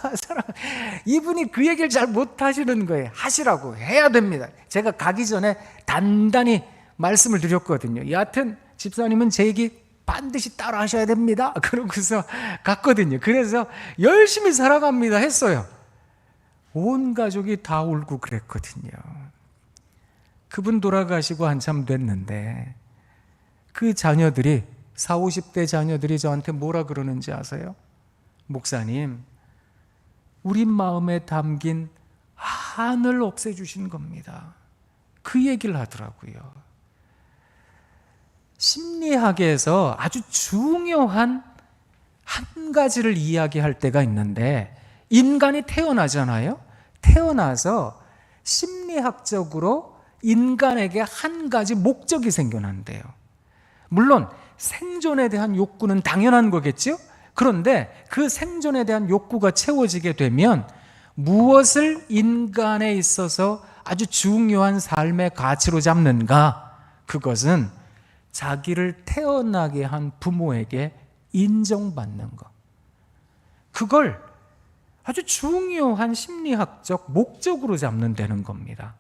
이분이 그 얘기를 잘 못하시는 거예요. 하시라고, 해야 됩니다. 제가 가기 전에 단단히 말씀을 드렸거든요. 여하튼 집사님은 제 얘기 반드시 따라 하셔야 됩니다. 그러고서 갔거든요. 그래서 열심히 살아갑니다 했어요. 온 가족이 다 울고 그랬거든요. 그분 돌아가시고 한참 됐는데 그 자녀들이 40, 50대 자녀들이 저한테 뭐라 그러는지 아세요? 목사님, 우리 마음에 담긴 한을 없애주신 겁니다. 그 얘기를 하더라고요. 심리학에서 아주 중요한 한 가지를 이야기할 때가 있는데, 인간이 태어나잖아요. 태어나서 심리학적으로 인간에게 한 가지 목적이 생겨난대요. 물론 생존에 대한 욕구는 당연한 거겠죠? 그런데 그 생존에 대한 욕구가 채워지게 되면 무엇을 인간에 있어서 아주 중요한 삶의 가치로 잡는가? 그것은 자기를 태어나게 한 부모에게 인정받는 것. 그걸 아주 중요한 심리학적 목적으로 잡는다는 겁니다.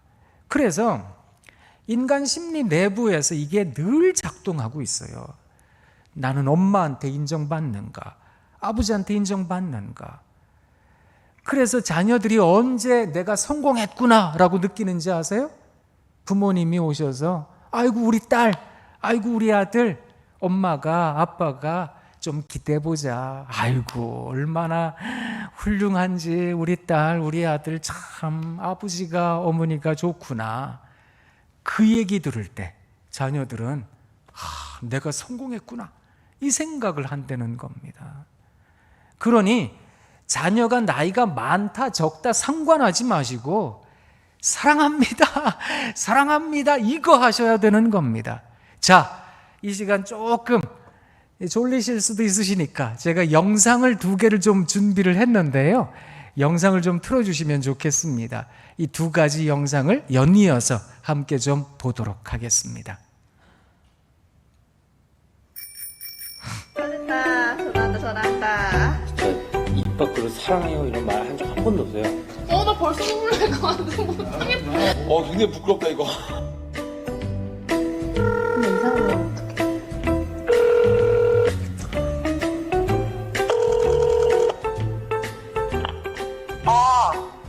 그래서 인간 심리 내부에서 이게 늘 작동하고 있어요. 나는 엄마한테 인정받는가? 아버지한테 인정받는가? 그래서 자녀들이 언제 내가 성공했구나 라고 느끼는지 아세요? 부모님이 오셔서 아이고 우리 딸, 아이고 우리 아들, 엄마가 아빠가 좀 기대보자. 아이고 얼마나 훌륭한지 우리 딸, 우리 아들 참 아버지가 어머니가 좋구나. 그 얘기 들을 때 자녀들은 내가 성공했구나 이 생각을 한다는 겁니다. 그러니 자녀가 나이가 많다 적다 상관하지 마시고 사랑합니다, 사랑합니다 이거 하셔야 되는 겁니다. 자, 이 시간 조금 졸리실 수도 있으시니까 제가 영상을 2개를 좀 준비를 했는데요. 영상을 좀 틀어주시면 좋겠습니다. 이 2가지 영상을 연이어서 함께 좀 보도록 하겠습니다. 잘한다. 전화한다. 전화한다. 진짜 입 밖으로 사랑해요 이런 말 한 적 한 번도 없어요. 나 벌써 눈물 날 것 같아. 못하겠다. 굉장히 부끄럽다 이거. 근데 이상하면 어떡해.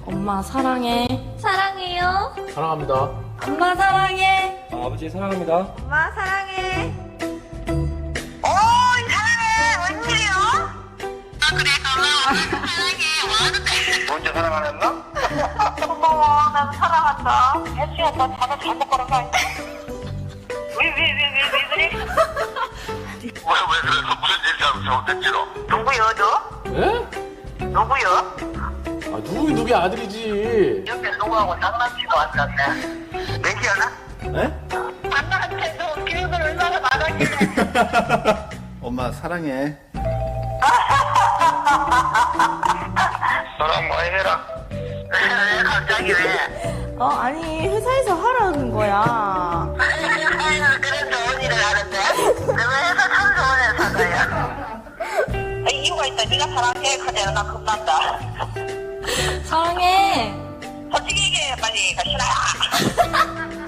엄마 사랑해. 사랑해요. 사랑합니다. 엄마 사랑해. 아버지 사랑합니다. 엄마 사랑해. 언제 사랑하셨나? 고마워. 난 사랑한다. 혜수 오빠 전화 잘못 걸은 거 아니야? 왜 그래? 왜 그래서 무슨 일 잘못했지로? 누구요, 너? 예? 누구요? 아 누구이 아들이지. 옆에 누구하고 장난치고 왔었네. 맥이었나? 예? 장난한테도 기억을 얼마나 많았길래. 엄마 사랑해. 사랑 많이 해라. 왜 갑자기 왜? 아니 회사에서 하라는 거야. 그래서 언니를 하는데? 왜 회사 참 좋은 회사가요? 이유가 있다. 네가 사랑해. 그냥 나 겁난다. 사랑해. 솔직히 얘기해. 빨리 가시라.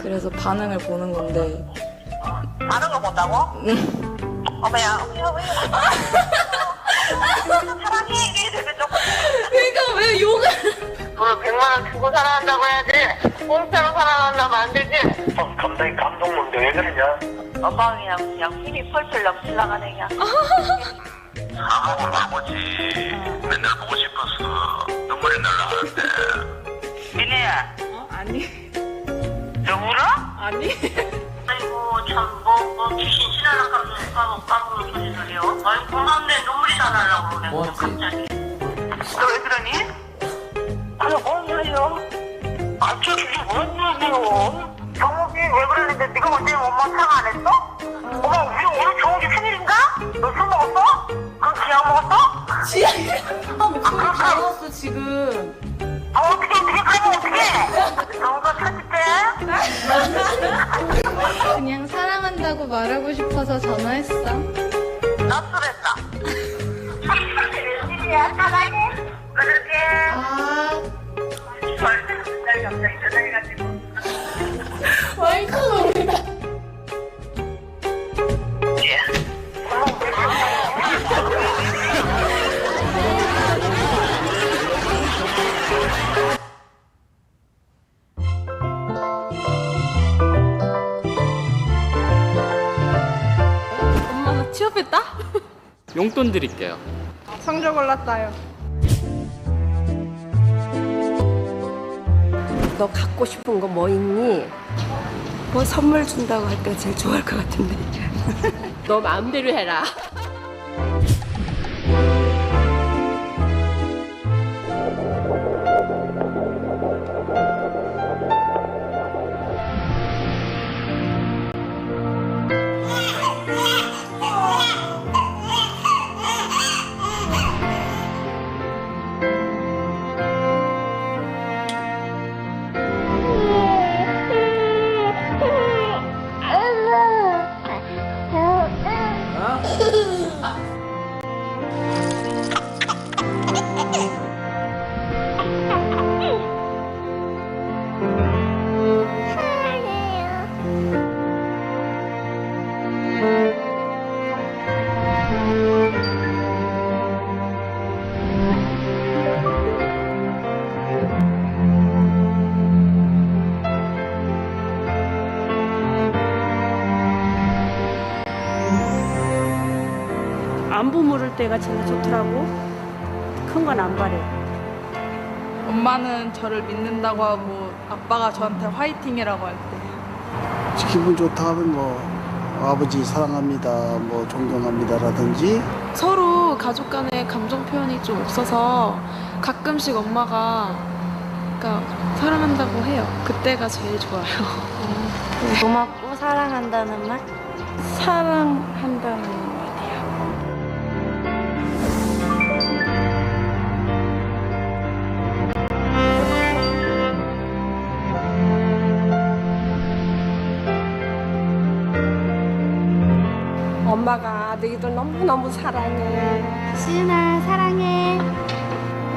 그래서 반응을 보는 건데. 아는 거 본다고? 응. 어머야. 사랑해. 이게 되게 조금. 그러니까 왜 욕을? 그 100만 원 주고 사랑한다고 해야지. 공짜로 사랑한다면 안 되지. 감당이 감동 먹는데 왜 그러냐? 엄마가 그냥 힘이 펄펄 넘치려가네 그냥. 아무건 아버지 맨날 보고 싶어서 눈물이 날라 하는데. 민혜야. 아니. 너 울어? 아니. 아이고 참 뭐 귀신 지나라 까먹 소리 소리요. 아이고 고맙네. 눈물이 다 날라고 그러네. 고맙지. 갑자기. 너 왜 그러니? 그게 뭔 소리요? 갑자기 그게 뭔 소리요? 정욱이 왜 그러는데 네가 언제 엄마 사랑 안 했어? 엄마 우리 오늘 정욱이 생일인가? 너 술 먹었어? 그럼 기약 먹었어? 지금 목소리 다 넣었어 지금. 어떻게 하면 어떡해? 정우가 편집돼? 그냥 사랑한다고 말하고 싶어서 전화했어. 낯설했다. 웬일이야, 사랑해. 그렇게. 아, 날 갑자기 전화해가지고. 말도 예. 고마워. 취업했다? 용돈 드릴게요. 성적 올랐다요. 너 갖고 싶은 거 뭐 있니? 뭐 선물 준다고 할 때 제일 좋아할 것 같은데. 너 마음대로 해라. 안부 물을 때가 제일 좋더라고. 큰 건 안 바래. 엄마는 저를 믿는다고 하고 아빠가 저한테 화이팅이라고 할 때. 기분 좋다 하면 뭐 아버지 사랑합니다, 뭐 존경합니다라든지. 서로 가족 간의 감정 표현이 좀 없어서 가끔씩 엄마가 그러니까 사랑한다고 해요. 그때가 제일 좋아요. 고맙고 사랑한다는 말? 사랑한다는 말이야. 엄마가 너희들 너무너무 사랑해. 시은아 사랑해.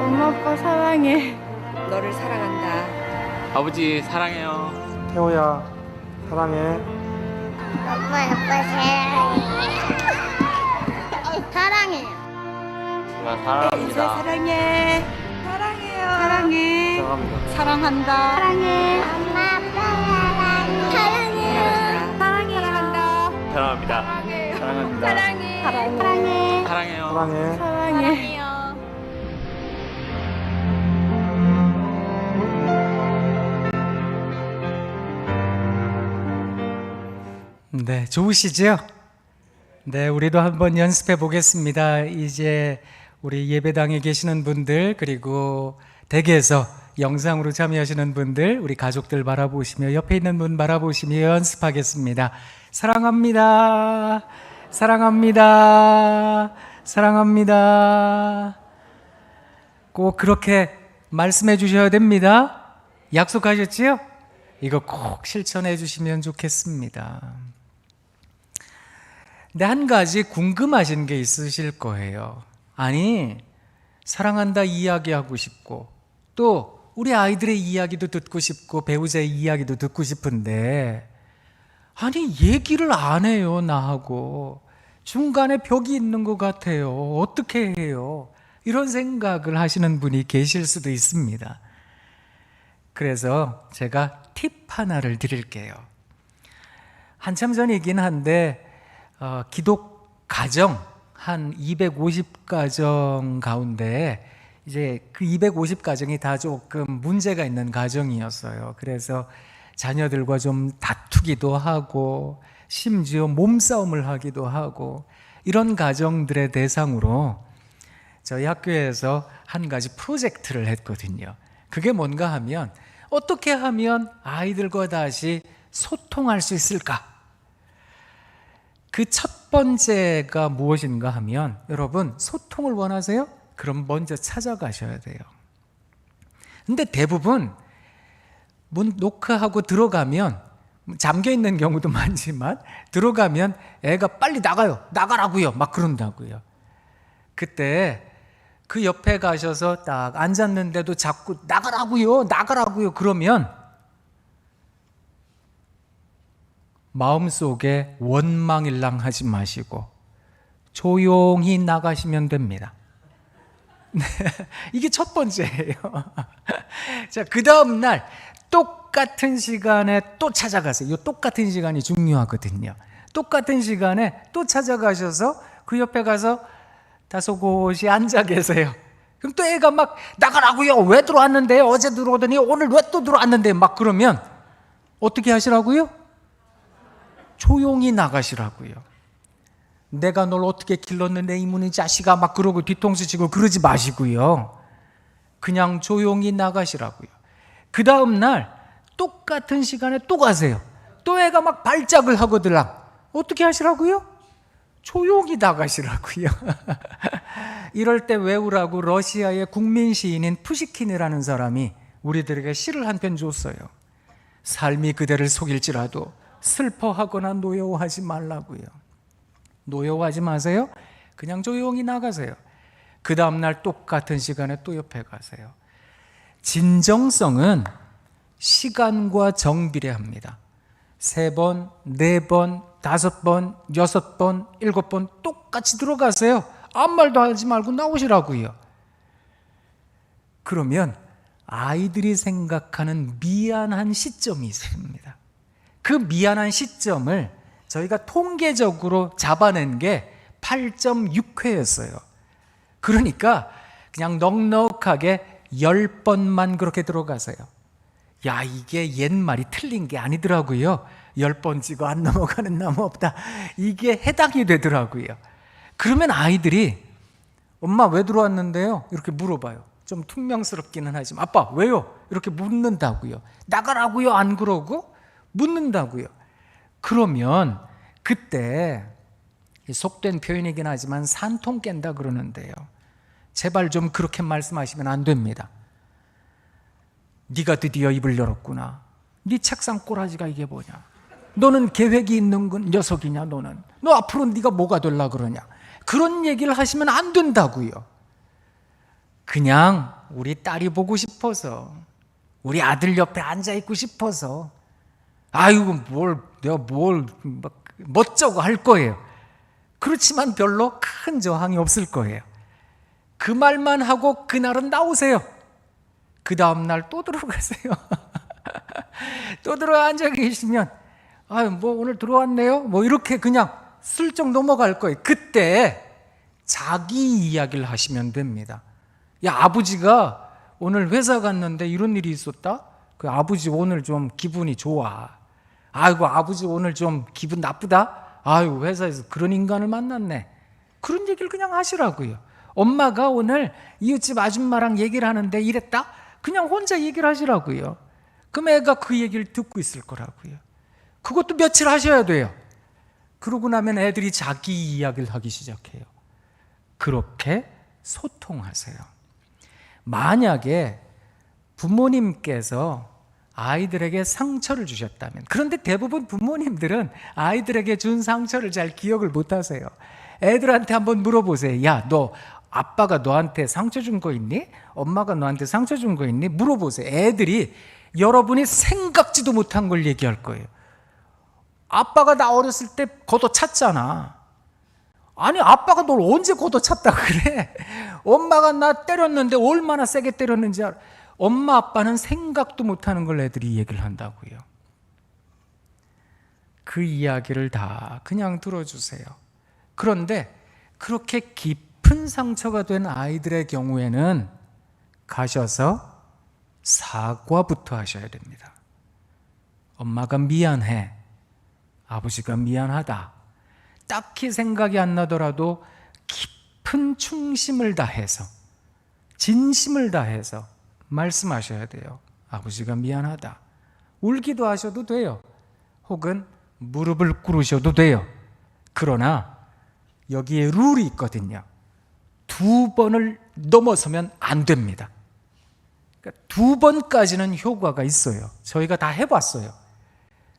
엄마 아빠 사랑해. 너를 사랑한다. 아버지 사랑해요. 태호야 사랑해. 엄마 아빠 사랑해. 사랑해. 나 사랑합니다. 사랑해. 사랑해요. 사랑해. 사랑합니다. 사랑한다. 사랑해. 엄마 아빠 사랑해. 사랑해. 사랑한다. 사랑합니다. 사랑합니다. 사랑해. 사랑해. 사랑해요. 사랑해. 사랑해요. 네, 좋으시죠? 네, 우리도 한번 연습해 보겠습니다. 이제 우리 예배당에 계시는 분들, 그리고 댁에서 영상으로 참여하시는 분들, 우리 가족들 바라보시며 옆에 있는 분 바라보시며 연습하겠습니다. 사랑합니다. 사랑합니다. 사랑합니다. 꼭 그렇게 말씀해 주셔야 됩니다. 약속하셨지요? 이거 꼭 실천해 주시면 좋겠습니다. 근데 한 가지 궁금하신 게 있으실 거예요. 아니, 사랑한다 이야기하고 싶고, 또 우리 아이들의 이야기도 듣고 싶고, 배우자의 이야기도 듣고 싶은데, 아니, 얘기를 안 해요, 나하고. 중간에 벽이 있는 것 같아요. 어떻게 해요? 이런 생각을 하시는 분이 계실 수도 있습니다. 그래서 제가 팁 하나를 드릴게요. 한참 전이긴 한데 기독 가정 한 250가정 가운데 이제 그 250가정이 다 조금 문제가 있는 가정이었어요. 그래서 자녀들과 좀 다투기도 하고 심지어 몸싸움을 하기도 하고 이런 가정들의 대상으로 저희 학교에서 한 가지 프로젝트를 했거든요. 그게 뭔가 하면 어떻게 하면 아이들과 다시 소통할 수 있을까? 그 첫 번째가 무엇인가 하면 여러분 소통을 원하세요? 그럼 먼저 찾아가셔야 돼요. 근데 대부분 문 노크하고 들어가면 잠겨 있는 경우도 많지만 들어가면 애가 빨리 나가요. 나가라고요. 막 그런다고요. 그때 그 옆에 가셔서 딱 앉았는데도 자꾸 나가라고요. 나가라고요. 그러면 마음속에 원망일랑하지 마시고 조용히 나가시면 됩니다. 이게 첫 번째예요. 자, 그 다음 날 똑같은 시간에 또 찾아가세요. 이 똑같은 시간이 중요하거든요. 똑같은 시간에 또 찾아가셔서 그 옆에 가서 다소곳이 앉아 계세요. 그럼 또 애가 막 나가라고요. 왜 들어왔는데요? 어제 들어오더니 오늘 왜 또 들어왔는데? 막 그러면 어떻게 하시라고요? 조용히 나가시라고요. 내가 널 어떻게 길렀는데 이문이 자식아 막 그러고 뒤통수 치고 그러지 마시고요. 그냥 조용히 나가시라고요. 그 다음 날 똑같은 시간에 또 가세요. 또 애가 막 발작을 하거들랑 어떻게 하시라고요? 조용히 나가시라고요. 이럴 때 외우라고 러시아의 국민 시인인 푸시킨이라는 사람이 우리들에게 시를 한 편 줬어요. 삶이 그대를 속일지라도 슬퍼하거나 노여워하지 말라고요. 노여워하지 마세요. 그냥 조용히 나가세요. 그 다음날 똑같은 시간에 또 옆에 가세요. 진정성은 시간과 정비례합니다. 3번, 4번, 5번, 6번, 7번 똑같이 들어가세요. 아무 말도 하지 말고 나오시라고요. 그러면 아이들이 생각하는 미안한 시점이 있습니다. 그 미안한 시점을 저희가 통계적으로 잡아낸 게 8.6회였어요. 그러니까 그냥 넉넉하게 10번만 그렇게 들어가세요. 야, 이게 옛말이 틀린 게 아니더라고요. 10번 찍어 안 넘어가는 나무 없다. 이게 해당이 되더라고요. 그러면 아이들이 엄마 왜 들어왔는데요? 이렇게 물어봐요. 좀 퉁명스럽기는 하지만 아빠 왜요? 이렇게 묻는다고요. 나가라고요? 안 그러고 묻는다고요. 그러면 그때 속된 표현이긴 하지만 산통 깬다 그러는데요. 제발 좀 그렇게 말씀하시면 안 됩니다. 네가 드디어 입을 열었구나. 네 책상 꼬라지가 이게 뭐냐? 너는 계획이 있는 녀석이냐? 너 앞으로 네가 뭐가 되려 그러냐? 그런 얘기를 하시면 안 된다고요. 그냥 우리 딸이 보고 싶어서, 우리 아들 옆에 앉아 있고 싶어서, 아이고 내가 막 멋쩍어 할 거예요. 그렇지만 별로 큰 저항이 없을 거예요. 그 말만 하고 그날은 나오세요. 그 다음날 또 들어가세요. 또 들어와 앉아 계시면 뭐 오늘 들어왔네요. 뭐 이렇게 그냥 슬쩍 넘어갈 거예요. 그때 자기 이야기를 하시면 됩니다. 야, 아버지가 오늘 회사 갔는데 이런 일이 있었다? 그 아버지 오늘 좀 기분이 좋아. 아이고 아버지 오늘 좀 기분 나쁘다? 아이고 회사에서 그런 인간을 만났네. 그런 얘기를 그냥 하시라고요. 엄마가 오늘 이웃집 아줌마랑 얘기를 하는데 이랬다? 그냥 혼자 얘기를 하시라고요. 그럼 애가 그 얘기를 듣고 있을 거라고요. 그것도 며칠 하셔야 돼요. 그러고 나면 애들이 자기 이야기를 하기 시작해요. 그렇게 소통하세요. 만약에 부모님께서 아이들에게 상처를 주셨다면, 그런데 대부분 부모님들은 아이들에게 준 상처를 잘 기억을 못 하세요. 애들한테 한번 물어보세요. 야, 너 아빠가 너한테 상처 준 거 있니? 엄마가 너한테 상처 준 거 있니? 물어보세요. 애들이 여러분이 생각지도 못한 걸 얘기할 거예요. 아빠가 나 어렸을 때 걷어찼잖아. 아니, 아빠가 널 언제 걷어찼다 그래? 엄마가 나 때렸는데 얼마나 세게 때렸는지 알아. 엄마 아빠는 생각도 못하는 걸 애들이 얘기를 한다고요. 그 이야기를 다 그냥 들어주세요. 그런데 그렇게 깊은 상처가 된 아이들의 경우에는 가셔서 사과부터 하셔야 됩니다. 엄마가 미안해. 아버지가 미안하다. 딱히 생각이 안 나더라도 깊은 충심을 다해서, 진심을 다해서 말씀하셔야 돼요. 아버지가 미안하다. 울기도 하셔도 돼요. 혹은 무릎을 꿇으셔도 돼요. 그러나 여기에 룰이 있거든요. 2번을 넘어서면 안 됩니다. 그러니까 2번까지는 효과가 있어요. 저희가 다 해봤어요.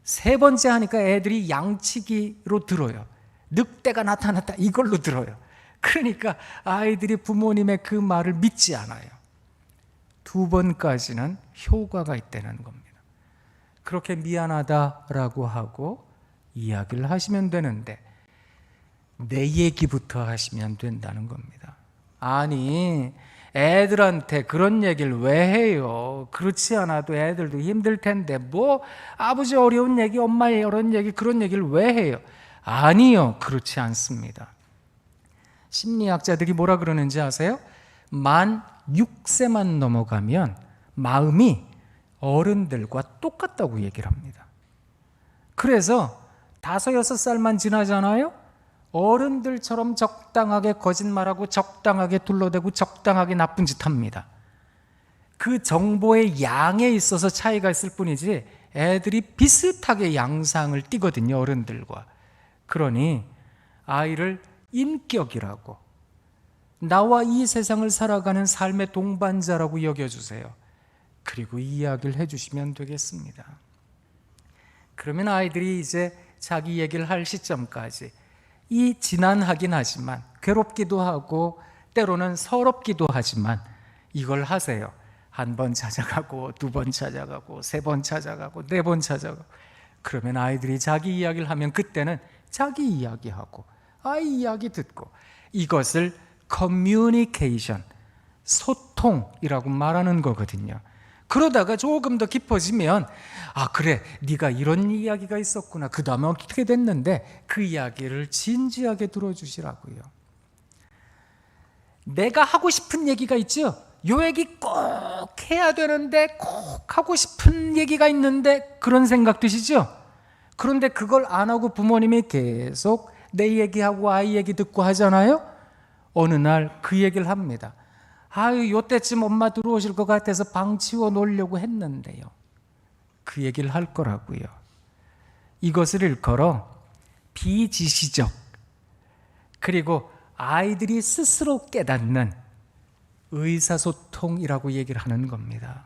3번째 하니까 애들이 양치기로 들어요. 늑대가 나타났다 이걸로 들어요. 그러니까 아이들이 부모님의 그 말을 믿지 않아요. 2번까지는 효과가 있다는 겁니다. 그렇게 미안하다라고 하고 이야기를 하시면 되는데 내 얘기부터 하시면 된다는 겁니다. 아니, 애들한테 그런 얘기를 왜 해요? 그렇지 않아도 애들도 힘들 텐데 뭐 아버지 어려운 얘기, 엄마의 어려운 얘기, 그런 얘기를 왜 해요? 아니요, 그렇지 않습니다. 심리학자들이 뭐라 그러는지 아세요? 만 6세만 넘어가면 마음이 어른들과 똑같다고 얘기를 합니다. 그래서 5, 6살만 지나잖아요? 어른들처럼 적당하게 거짓말하고 적당하게 둘러대고 적당하게 나쁜 짓 합니다. 그 정보의 양에 있어서 차이가 있을 뿐이지 애들이 비슷하게 양상을 띠거든요, 어른들과. 그러니 아이를 인격이라고, 나와 이 세상을 살아가는 삶의 동반자라고 여겨주세요. 그리고 이야기를 해주시면 되겠습니다. 그러면 아이들이 이제 자기 얘기를 할 시점까지 이 지난하긴 하지만 괴롭기도 하고 때로는 서럽기도 하지만 이걸 하세요. 1번 찾아가고 2번 찾아가고 3번 찾아가고 4번 찾아가고. 그러면 아이들이 자기 이야기를 하면 그때는 자기 이야기하고 아이 이야기 듣고, 이것을 커뮤니케이션, 소통이라고 말하는 거거든요. 그러다가 조금 더 깊어지면 아 그래 네가 이런 이야기가 있었구나, 그 다음에 어떻게 됐는데, 그 이야기를 진지하게 들어주시라고요. 내가 하고 싶은 얘기가 있죠. 요 얘기 꼭 해야 되는데, 꼭 하고 싶은 얘기가 있는데 그런 생각 드시죠? 그런데 그걸 안 하고 부모님이 계속 내 얘기하고 아이 얘기 듣고 하잖아요. 어느 날 그 얘기를 합니다. 아유, 요때쯤 엄마 들어오실 것 같아서 방 치워 놓으려고 했는데요. 그 얘기를 할 거라고요. 이것을 일컬어 비지시적, 그리고 아이들이 스스로 깨닫는 의사소통이라고 얘기를 하는 겁니다.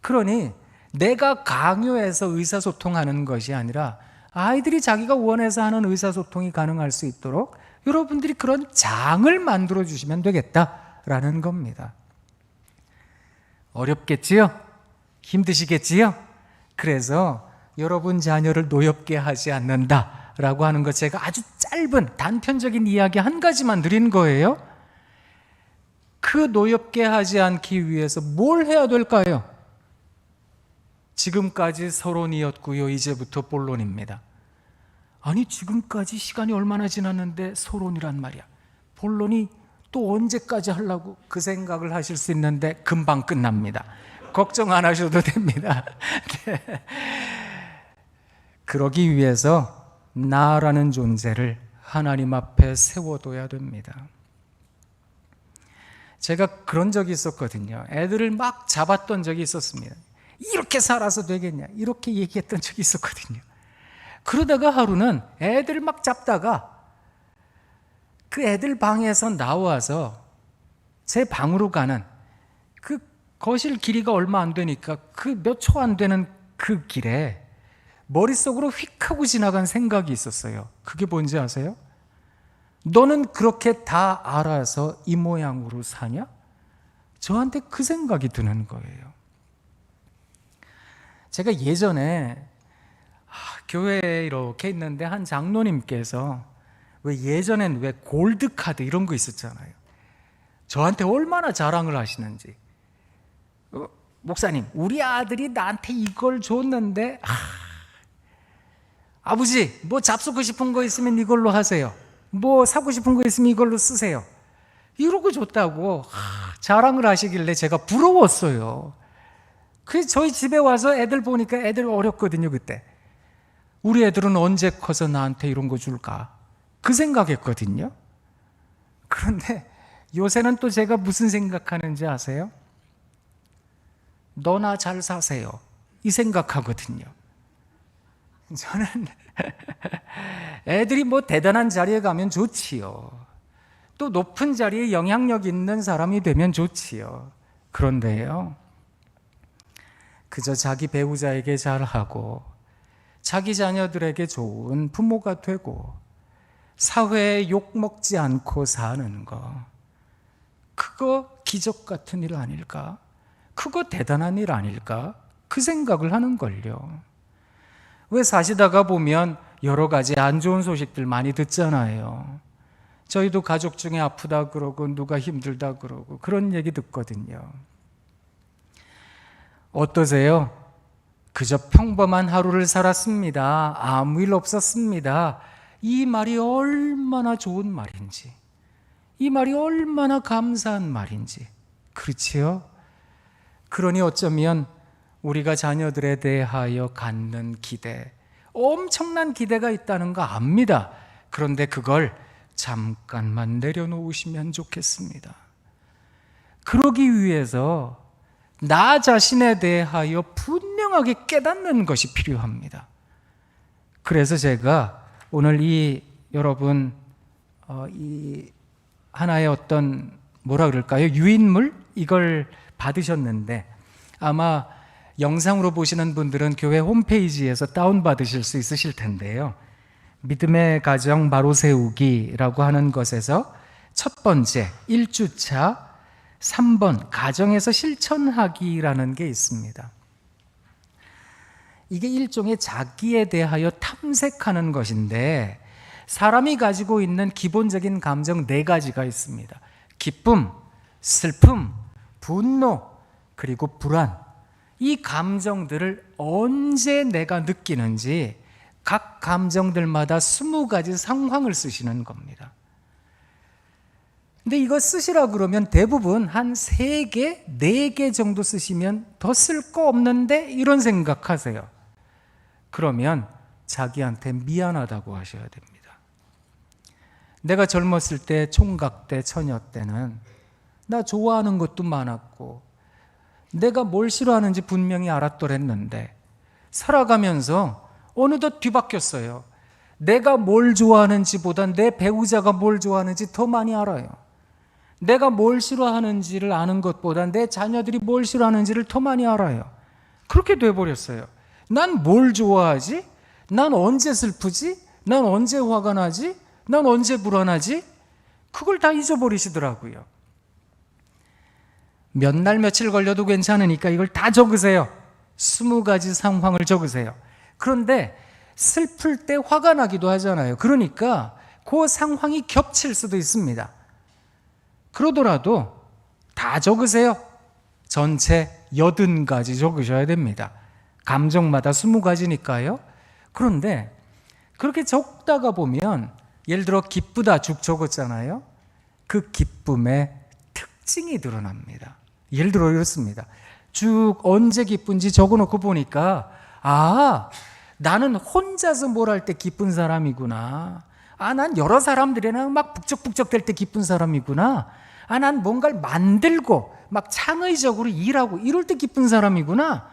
그러니 내가 강요해서 의사소통하는 것이 아니라 아이들이 자기가 원해서 하는 의사소통이 가능할 수 있도록 여러분들이 그런 장을 만들어 주시면 되겠다라는 겁니다. 어렵겠지요? 힘드시겠지요? 그래서 여러분 자녀를 노엽게 하지 않는다라고 하는 것, 제가 아주 짧은 단편적인 이야기 한 가지만 드린 거예요. 그 노엽게 하지 않기 위해서 뭘 해야 될까요? 지금까지 서론이었고요. 이제부터 본론입니다. 아니 지금까지 시간이 얼마나 지났는데 서론이란 말이야. 본론이 또 언제까지 하려고, 그 생각을 하실 수 있는데 금방 끝납니다. 걱정 안 하셔도 됩니다. 네. 그러기 위해서 나라는 존재를 하나님 앞에 세워둬야 됩니다. 제가 그런 적이 있었거든요. 애들을 막 잡았던 적이 있었습니다. 이렇게 살아서 되겠냐, 이렇게 얘기했던 적이 있었거든요. 그러다가 하루는 애들을 막 잡다가 그 애들 방에서 나와서 제 방으로 가는 그 거실 길이가 얼마 안 되니까 그 몇 초 안 되는 그 길에 머릿속으로 휙 하고 지나간 생각이 있었어요. 그게 뭔지 아세요? 너는 그렇게 다 알아서 이 모양으로 사냐? 저한테 그 생각이 드는 거예요. 제가 예전에 교회에 이렇게 있는데 한 장로님께서, 왜 예전엔 왜 골드카드 이런 거 있었잖아요. 저한테 얼마나 자랑을 하시는지. 목사님, 우리 아들이 나한테 이걸 줬는데 아버지 뭐 잡수고 싶은 거 있으면 이걸로 하세요. 뭐 사고 싶은 거 있으면 이걸로 쓰세요. 이러고 줬다고 자랑을 하시길래 제가 부러웠어요. 그래서 저희 집에 와서 애들 보니까 애들 어렸거든요. 그때 우리 애들은 언제 커서 나한테 이런 거 줄까, 그 생각했거든요. 그런데 요새는 또 제가 무슨 생각하는지 아세요? 너나 잘 사세요, 이 생각하거든요. 저는 애들이 뭐 대단한 자리에 가면 좋지요. 또 높은 자리에 영향력 있는 사람이 되면 좋지요. 그런데요, 그저 자기 배우자에게 잘하고 자기 자녀들에게 좋은 부모가 되고 사회에 욕먹지 않고 사는 거, 그거 기적 같은 일 아닐까? 그거 대단한 일 아닐까? 그 생각을 하는 걸요. 왜 사시다가 보면 여러 가지 안 좋은 소식들 많이 듣잖아요. 저희도 가족 중에 아프다 그러고 누가 힘들다 그러고 그런 얘기 듣거든요. 어떠세요? 그저 평범한 하루를 살았습니다. 아무 일 없었습니다. 이 말이 얼마나 좋은 말인지. 이 말이 얼마나 감사한 말인지. 그렇지요? 그러니 어쩌면 우리가 자녀들에 대하여 갖는 기대, 엄청난 기대가 있다는 거 압니다. 그런데 그걸 잠깐만 내려놓으시면 좋겠습니다. 그러기 위해서 나 자신에 대하여 분명하게 깨닫는 것이 필요합니다. 그래서 제가 오늘 여러분 이 하나의 어떤 뭐라 그럴까요? 유인물? 이걸 받으셨는데 아마 영상으로 보시는 분들은 교회 홈페이지에서 다운받으실 수 있으실 텐데요. 믿음의 가정 바로 세우기라고 하는 것에서 첫 번째 1주차 3번 가정에서 실천하기라는 게 있습니다. 이게 일종의 자기에 대하여 탐색하는 것인데 사람이 가지고 있는 기본적인 감정 4가지가 있습니다. 기쁨, 슬픔, 분노, 그리고 불안. 이 감정들을 언제 내가 느끼는지 각 감정들마다 20가지 상황을 쓰시는 겁니다. 근데 이거 쓰시라 그러면 대부분 한 3개, 4개 정도 쓰시면 더 쓸 거 없는데 이런 생각하세요. 그러면 자기한테 미안하다고 하셔야 됩니다. 내가 젊었을 때, 총각 때, 처녀 때는 나 좋아하는 것도 많았고 내가 뭘 싫어하는지 분명히 알았더랬는데 살아가면서 어느덧 뒤바뀌었어요. 내가 뭘 좋아하는지보단 내 배우자가 뭘 좋아하는지 더 많이 알아요. 내가 뭘 싫어하는지를 아는 것보다 내 자녀들이 뭘 싫어하는지를 더 많이 알아요. 그렇게 돼버렸어요. 난 뭘 좋아하지? 난 언제 슬프지? 난 언제 화가 나지? 난 언제 불안하지? 그걸 다 잊어버리시더라고요. 몇 날 며칠 걸려도 괜찮으니까 이걸 다 적으세요. 20가지 상황을 적으세요. 그런데 슬플 때 화가 나기도 하잖아요. 그러니까 그 상황이 겹칠 수도 있습니다. 그러더라도 다 적으세요. 전체 80가지 적으셔야 됩니다. 감정마다 20가지니까요. 그런데 그렇게 적다가 보면 예를 들어 기쁘다 쭉 적었잖아요. 그 기쁨의 특징이 드러납니다. 예를 들어 이렇습니다. 쭉 언제 기쁜지 적어놓고 보니까 나는 혼자서 뭘 할 때 기쁜 사람이구나. 난 여러 사람들이랑 막 북적북적 될 때 기쁜 사람이구나. 난 뭔가를 만들고 막 창의적으로 일하고 이럴 때 기쁜 사람이구나.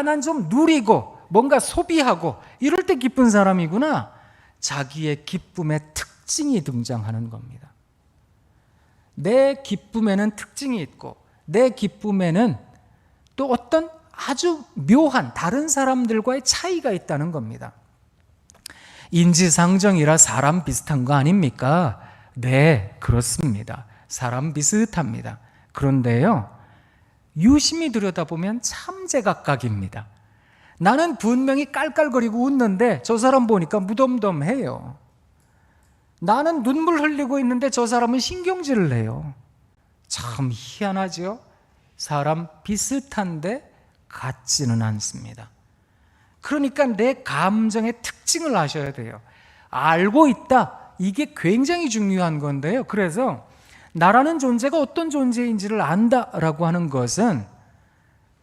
난 좀 누리고 뭔가 소비하고 이럴 때 기쁜 사람이구나. 자기의 기쁨의 특징이 등장하는 겁니다. 내 기쁨에는 특징이 있고 내 기쁨에는 또 어떤 아주 묘한 다른 사람들과의 차이가 있다는 겁니다. 인지상정이라 사람 비슷한 거 아닙니까? 네, 그렇습니다. 사람 비슷합니다. 그런데요, 유심히 들여다보면 참 제각각입니다. 나는 분명히 깔깔거리고 웃는데 저 사람 보니까 무덤덤해요. 나는 눈물 흘리고 있는데 저 사람은 신경질을 내요. 참 희한하죠? 사람 비슷한데 같지는 않습니다. 그러니까 내 감정의 특징을 아셔야 돼요. 알고 있다. 이게 굉장히 중요한 건데요. 그래서 나라는 존재가 어떤 존재인지를 안다라고 하는 것은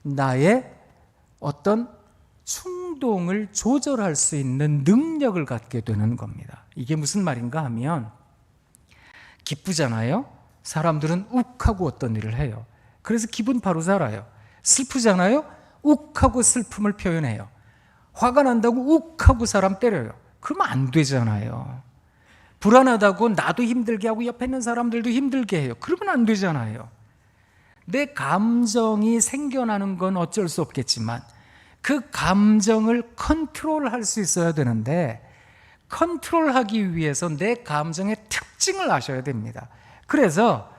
나의 어떤 충동을 조절할 수 있는 능력을 갖게 되는 겁니다. 이게 무슨 말인가 하면 기쁘잖아요. 사람들은 욱하고 어떤 일을 해요. 그래서 기분 바로 살아요. 슬프잖아요. 욱하고 슬픔을 표현해요. 화가 난다고 욱하고 사람 때려요. 그러면 안 되잖아요. 불안하다고 나도 힘들게 하고 옆에 있는 사람들도 힘들게 해요. 그러면 안 되잖아요. 내 감정이 생겨나는 건 어쩔 수 없겠지만 그 감정을 컨트롤할 수 있어야 되는데 컨트롤하기 위해서 내 감정의 특징을 아셔야 됩니다. 그래서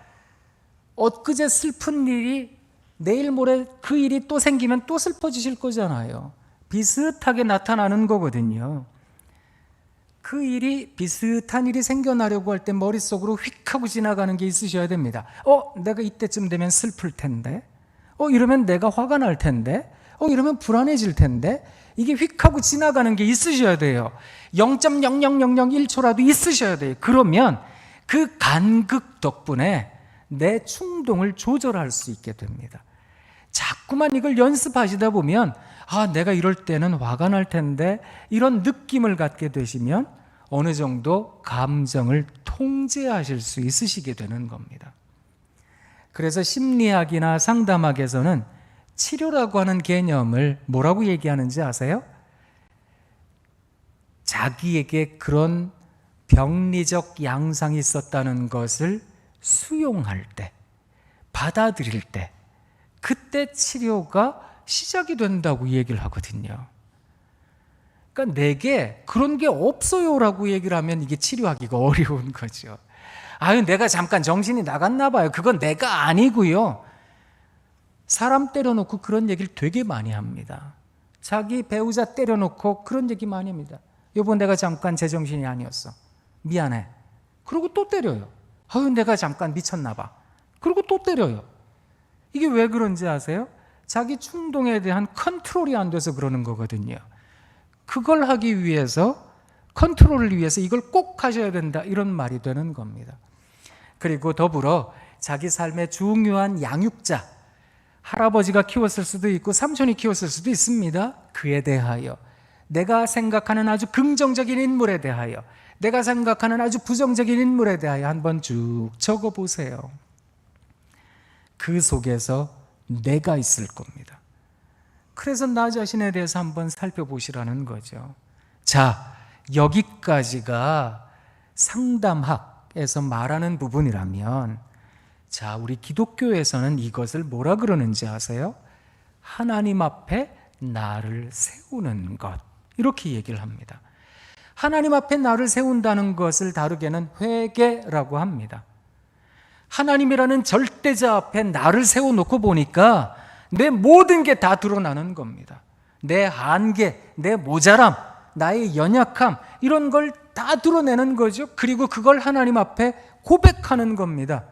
엊그제 슬픈 일이 내일 모레 그 일이 또 생기면 또 슬퍼지실 거잖아요. 비슷하게 나타나는 거거든요. 그 일이 비슷한 일이 생겨나려고 할 때 머릿속으로 휙 하고 지나가는 게 있으셔야 됩니다. 내가 이때쯤 되면 슬플 텐데, 이러면 내가 화가 날 텐데, 이러면 불안해질 텐데, 이게 휙 하고 지나가는 게 있으셔야 돼요. 0.00001초라도 있으셔야 돼요. 그러면 그 간극 덕분에 내 충동을 조절할 수 있게 됩니다. 자꾸만 이걸 연습하시다 보면 내가 이럴 때는 화가 날 텐데 이런 느낌을 갖게 되시면 어느 정도 감정을 통제하실 수 있으시게 되는 겁니다. 그래서 심리학이나 상담학에서는 치료라고 하는 개념을 뭐라고 얘기하는지 아세요? 자기에게 그런 병리적 양상이 있었다는 것을 수용할 때, 받아들일 때, 그때 치료가 시작이 된다고 얘기를 하거든요. 그러니까 내게 그런 게 없어요라고 얘기를 하면 이게 치료하기가 어려운 거죠. 내가 잠깐 정신이 나갔나 봐요. 그건 내가 아니고요. 사람 때려놓고 그런 얘기를 되게 많이 합니다. 자기 배우자 때려놓고 그런 얘기 많이 합니다. 여보, 내가 잠깐 제정신이 아니었어. 미안해. 그리고 또 때려요. 내가 잠깐 미쳤나 봐. 그리고 또 때려요. 이게 왜 그런지 아세요? 자기 충동에 대한 컨트롤이 안 돼서 그러는 거거든요. 그걸 하기 위해서, 컨트롤을 위해서 이걸 꼭 하셔야 된다, 이런 말이 되는 겁니다. 그리고 더불어 자기 삶의 중요한 양육자, 할아버지가 키웠을 수도 있고 삼촌이 키웠을 수도 있습니다. 그에 대하여, 내가 생각하는 아주 긍정적인 인물에 대하여, 내가 생각하는 아주 부정적인 인물에 대하여 한번 쭉 적어보세요. 그 속에서 내가 있을 겁니다. 그래서 나 자신에 대해서 한번 살펴보시라는 거죠. 자, 여기까지가 상담학에서 말하는 부분이라면, 자, 우리 기독교에서는 이것을 뭐라 그러는지 아세요? 하나님 앞에 나를 세우는 것, 이렇게 얘기를 합니다. 하나님 앞에 나를 세운다는 것을 다르게는 회개라고 합니다. 하나님이라는 절대자 앞에 나를 세워놓고 보니까 내 모든 게 다 드러나는 겁니다. 내 한계, 내 모자람, 나의 연약함, 이런 걸 다 드러내는 거죠. 그리고 그걸 하나님 앞에 고백하는 겁니다.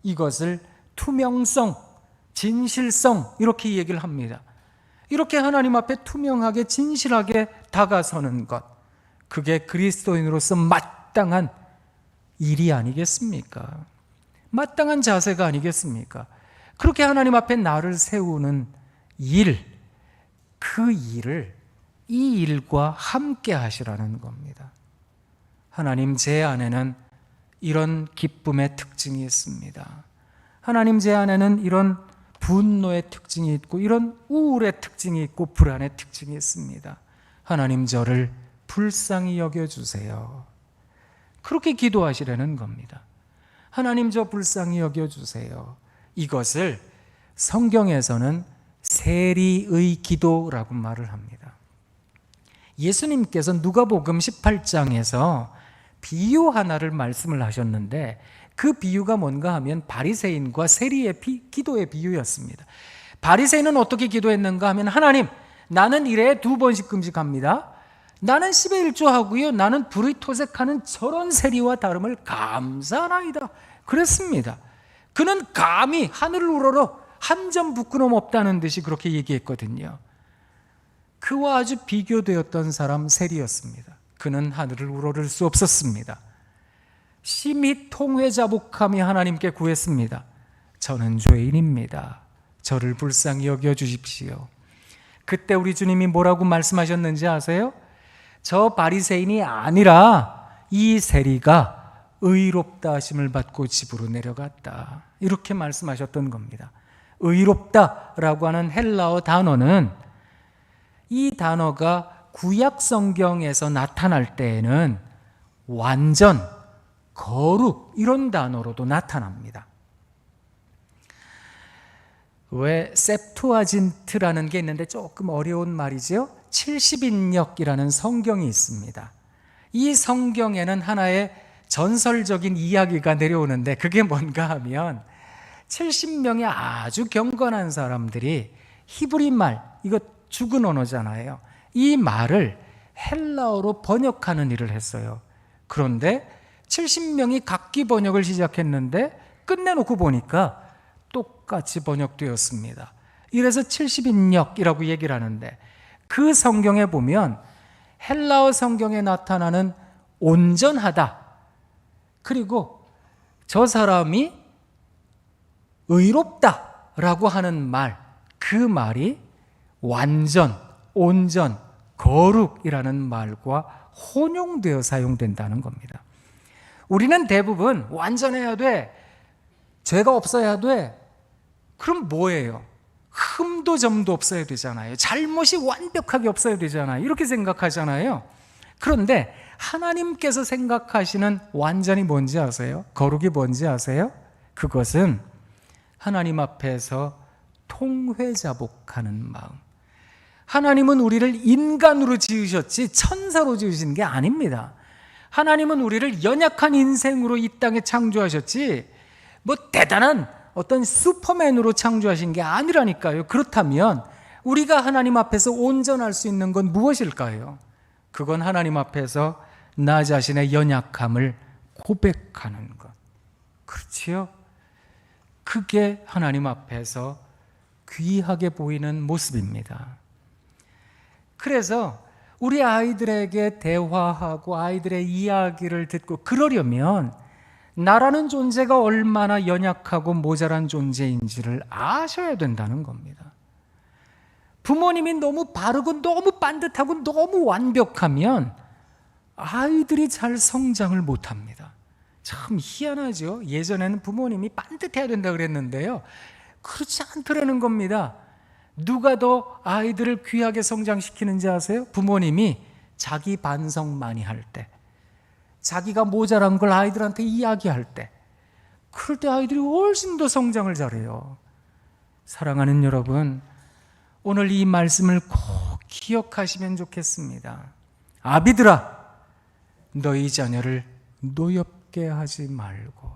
이것을 투명성, 진실성, 이렇게 얘기를 합니다. 이렇게 하나님 앞에 투명하게 진실하게 다가서는 것, 그게 그리스도인으로서 마땅한 일이 아니겠습니까? 마땅한 자세가 아니겠습니까? 그렇게 하나님 앞에 나를 세우는 일, 그 일을 이 일과 함께 하시라는 겁니다. 하나님, 제 안에는 이런 기쁨의 특징이 있습니다. 하나님, 제 안에는 이런 분노의 특징이 있고 이런 우울의 특징이 있고 불안의 특징이 있습니다. 하나님, 저를 불쌍히 여겨주세요. 그렇게 기도하시라는 겁니다. 하나님, 저 불쌍히 여겨주세요. 이것을 성경에서는 세리의 기도라고 말을 합니다. 예수님께서 누가복음 18장에서 비유 하나를 말씀을 하셨는데, 그 비유가 뭔가 하면 바리새인과 세리의 기도의 비유였습니다. 바리새인은 어떻게 기도했는가 하면, 하나님, 나는 일에 2번씩 금식합니다. 나는 10에 1조 하고요. 나는 불의 토색하는 저런 세리와 다름을 감사하나이다. 그랬습니다. 그는 감히 하늘을 우러러 한 점 부끄럼 없다는 듯이 그렇게 얘기했거든요. 그와 아주 비교되었던 사람 세리였습니다. 그는 하늘을 우러를 수 없었습니다. 심히 통회자복하며 하나님께 구했습니다. 저는 죄인입니다. 저를 불쌍히 여겨주십시오. 그때 우리 주님이 뭐라고 말씀하셨는지 아세요? 저 바리새인이 아니라 이 세리가 의롭다 하심을 받고 집으로 내려갔다, 이렇게 말씀하셨던 겁니다. 의롭다라고 하는 헬라어 단어는, 이 단어가 구약 성경에서 나타날 때에는 완전, 거룩, 이런 단어로도 나타납니다. 왜 셉투아진트라는 게 있는데 조금 어려운 말이죠. 70인역이라는 성경이 있습니다. 이 성경에는 하나의 전설적인 이야기가 내려오는데, 그게 뭔가 하면 70명의 아주 경건한 사람들이 히브리 말, 이거 죽은 언어잖아요. 이 말을 헬라어로 번역하는 일을 했어요. 그런데 70명이 각기 번역을 시작했는데 끝내놓고 보니까 똑같이 번역되었습니다. 이래서 70인역이라고 얘기를 하는데, 그 성경에 보면 헬라어 성경에 나타나는 온전하다, 그리고 저 사람이 의롭다라고 하는 말, 그 말이 완전, 온전, 거룩이라는 말과 혼용되어 사용된다는 겁니다. 우리는 대부분 완전해야 돼, 죄가 없어야 돼, 그럼 뭐예요? 흠도 점도 없어야 되잖아요. 잘못이 완벽하게 없어야 되잖아요. 이렇게 생각하잖아요. 그런데 하나님께서 생각하시는 완전이 뭔지 아세요? 거룩이 뭔지 아세요? 그것은 하나님 앞에서 통회자복하는 마음. 하나님은 우리를 인간으로 지으셨지 천사로 지으신 게 아닙니다. 하나님은 우리를 연약한 인생으로 이 땅에 창조하셨지 뭐 대단한 어떤 슈퍼맨으로 창조하신 게 아니라니까요. 그렇다면 우리가 하나님 앞에서 온전할 수 있는 건 무엇일까요? 그건 하나님 앞에서 나 자신의 연약함을 고백하는 것. 그렇지요? 그게 하나님 앞에서 귀하게 보이는 모습입니다. 그래서 우리 아이들에게 대화하고 아이들의 이야기를 듣고 그러려면 나라는 존재가 얼마나 연약하고 모자란 존재인지를 아셔야 된다는 겁니다. 부모님이 너무 바르고 너무 반듯하고 너무 완벽하면 아이들이 잘 성장을 못합니다. 참 희한하죠. 예전에는 부모님이 반듯해야 된다 그랬는데요, 그렇지 않더라는 겁니다. 누가 더 아이들을 귀하게 성장시키는지 아세요? 부모님이 자기 반성 많이 할 때, 자기가 모자란 걸 아이들한테 이야기할 때, 그럴 때 아이들이 훨씬 더 성장을 잘해요. 사랑하는 여러분, 오늘 이 말씀을 꼭 기억하시면 좋겠습니다. 아비들아, 너희 자녀를 노엽게 하지 말고.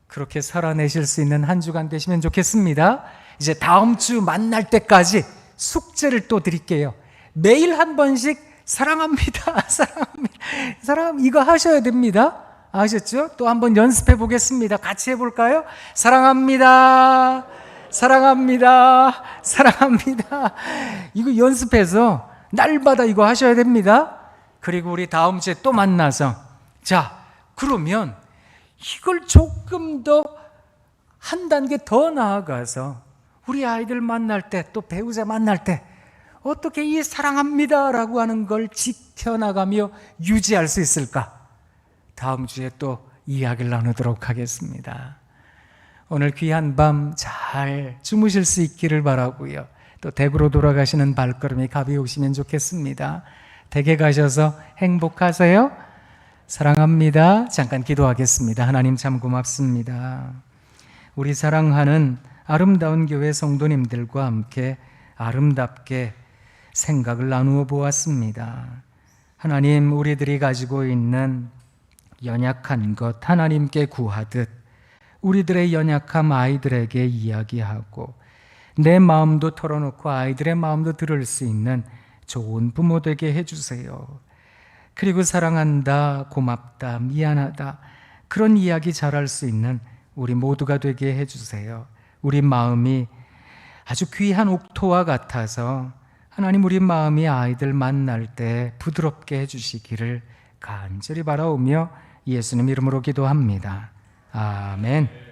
그렇게 살아내실 수 있는 한 주간 되시면 좋겠습니다. 이제 다음 주 만날 때까지 숙제를 또 드릴게요. 매일 한 번씩 사랑합니다, 사랑합니다, 이거 하셔야 됩니다. 아셨죠? 또 한번 연습해 보겠습니다. 같이 해볼까요? 사랑합니다, 사랑합니다, 사랑합니다. 이거 연습해서 날마다 이거 하셔야 됩니다. 그리고 우리 다음 주에 또 만나서, 자, 그러면 이걸 조금 더 한 단계 더 나아가서 우리 아이들 만날 때, 또 배우자 만날 때 어떻게 이 사랑합니다라고 하는 걸 지켜나가며 유지할 수 있을까? 다음 주에 또 이야기를 나누도록 하겠습니다. 오늘 귀한 밤 잘 주무실 수 있기를 바라고요. 또 댁으로 돌아가시는 발걸음이 가벼우시면 좋겠습니다. 댁에 가셔서 행복하세요. 사랑합니다. 잠깐 기도하겠습니다. 하나님 참 고맙습니다. 우리 사랑하는 아름다운 교회 성도님들과 함께 아름답게 생각을 나누어 보았습니다. 하나님, 우리들이 가지고 있는 연약한 것 하나님께 구하듯 우리들의 연약함 아이들에게 이야기하고 내 마음도 털어놓고 아이들의 마음도 들을 수 있는 좋은 부모 되게 해주세요. 그리고 사랑한다, 고맙다, 미안하다, 그런 이야기 잘할 수 있는 우리 모두가 되게 해주세요. 우리 마음이 아주 귀한 옥토와 같아서 하나님, 우리 마음이 아이들 만날 때 부드럽게 해주시기를 간절히 바라오며 예수님 이름으로 기도합니다. 아멘.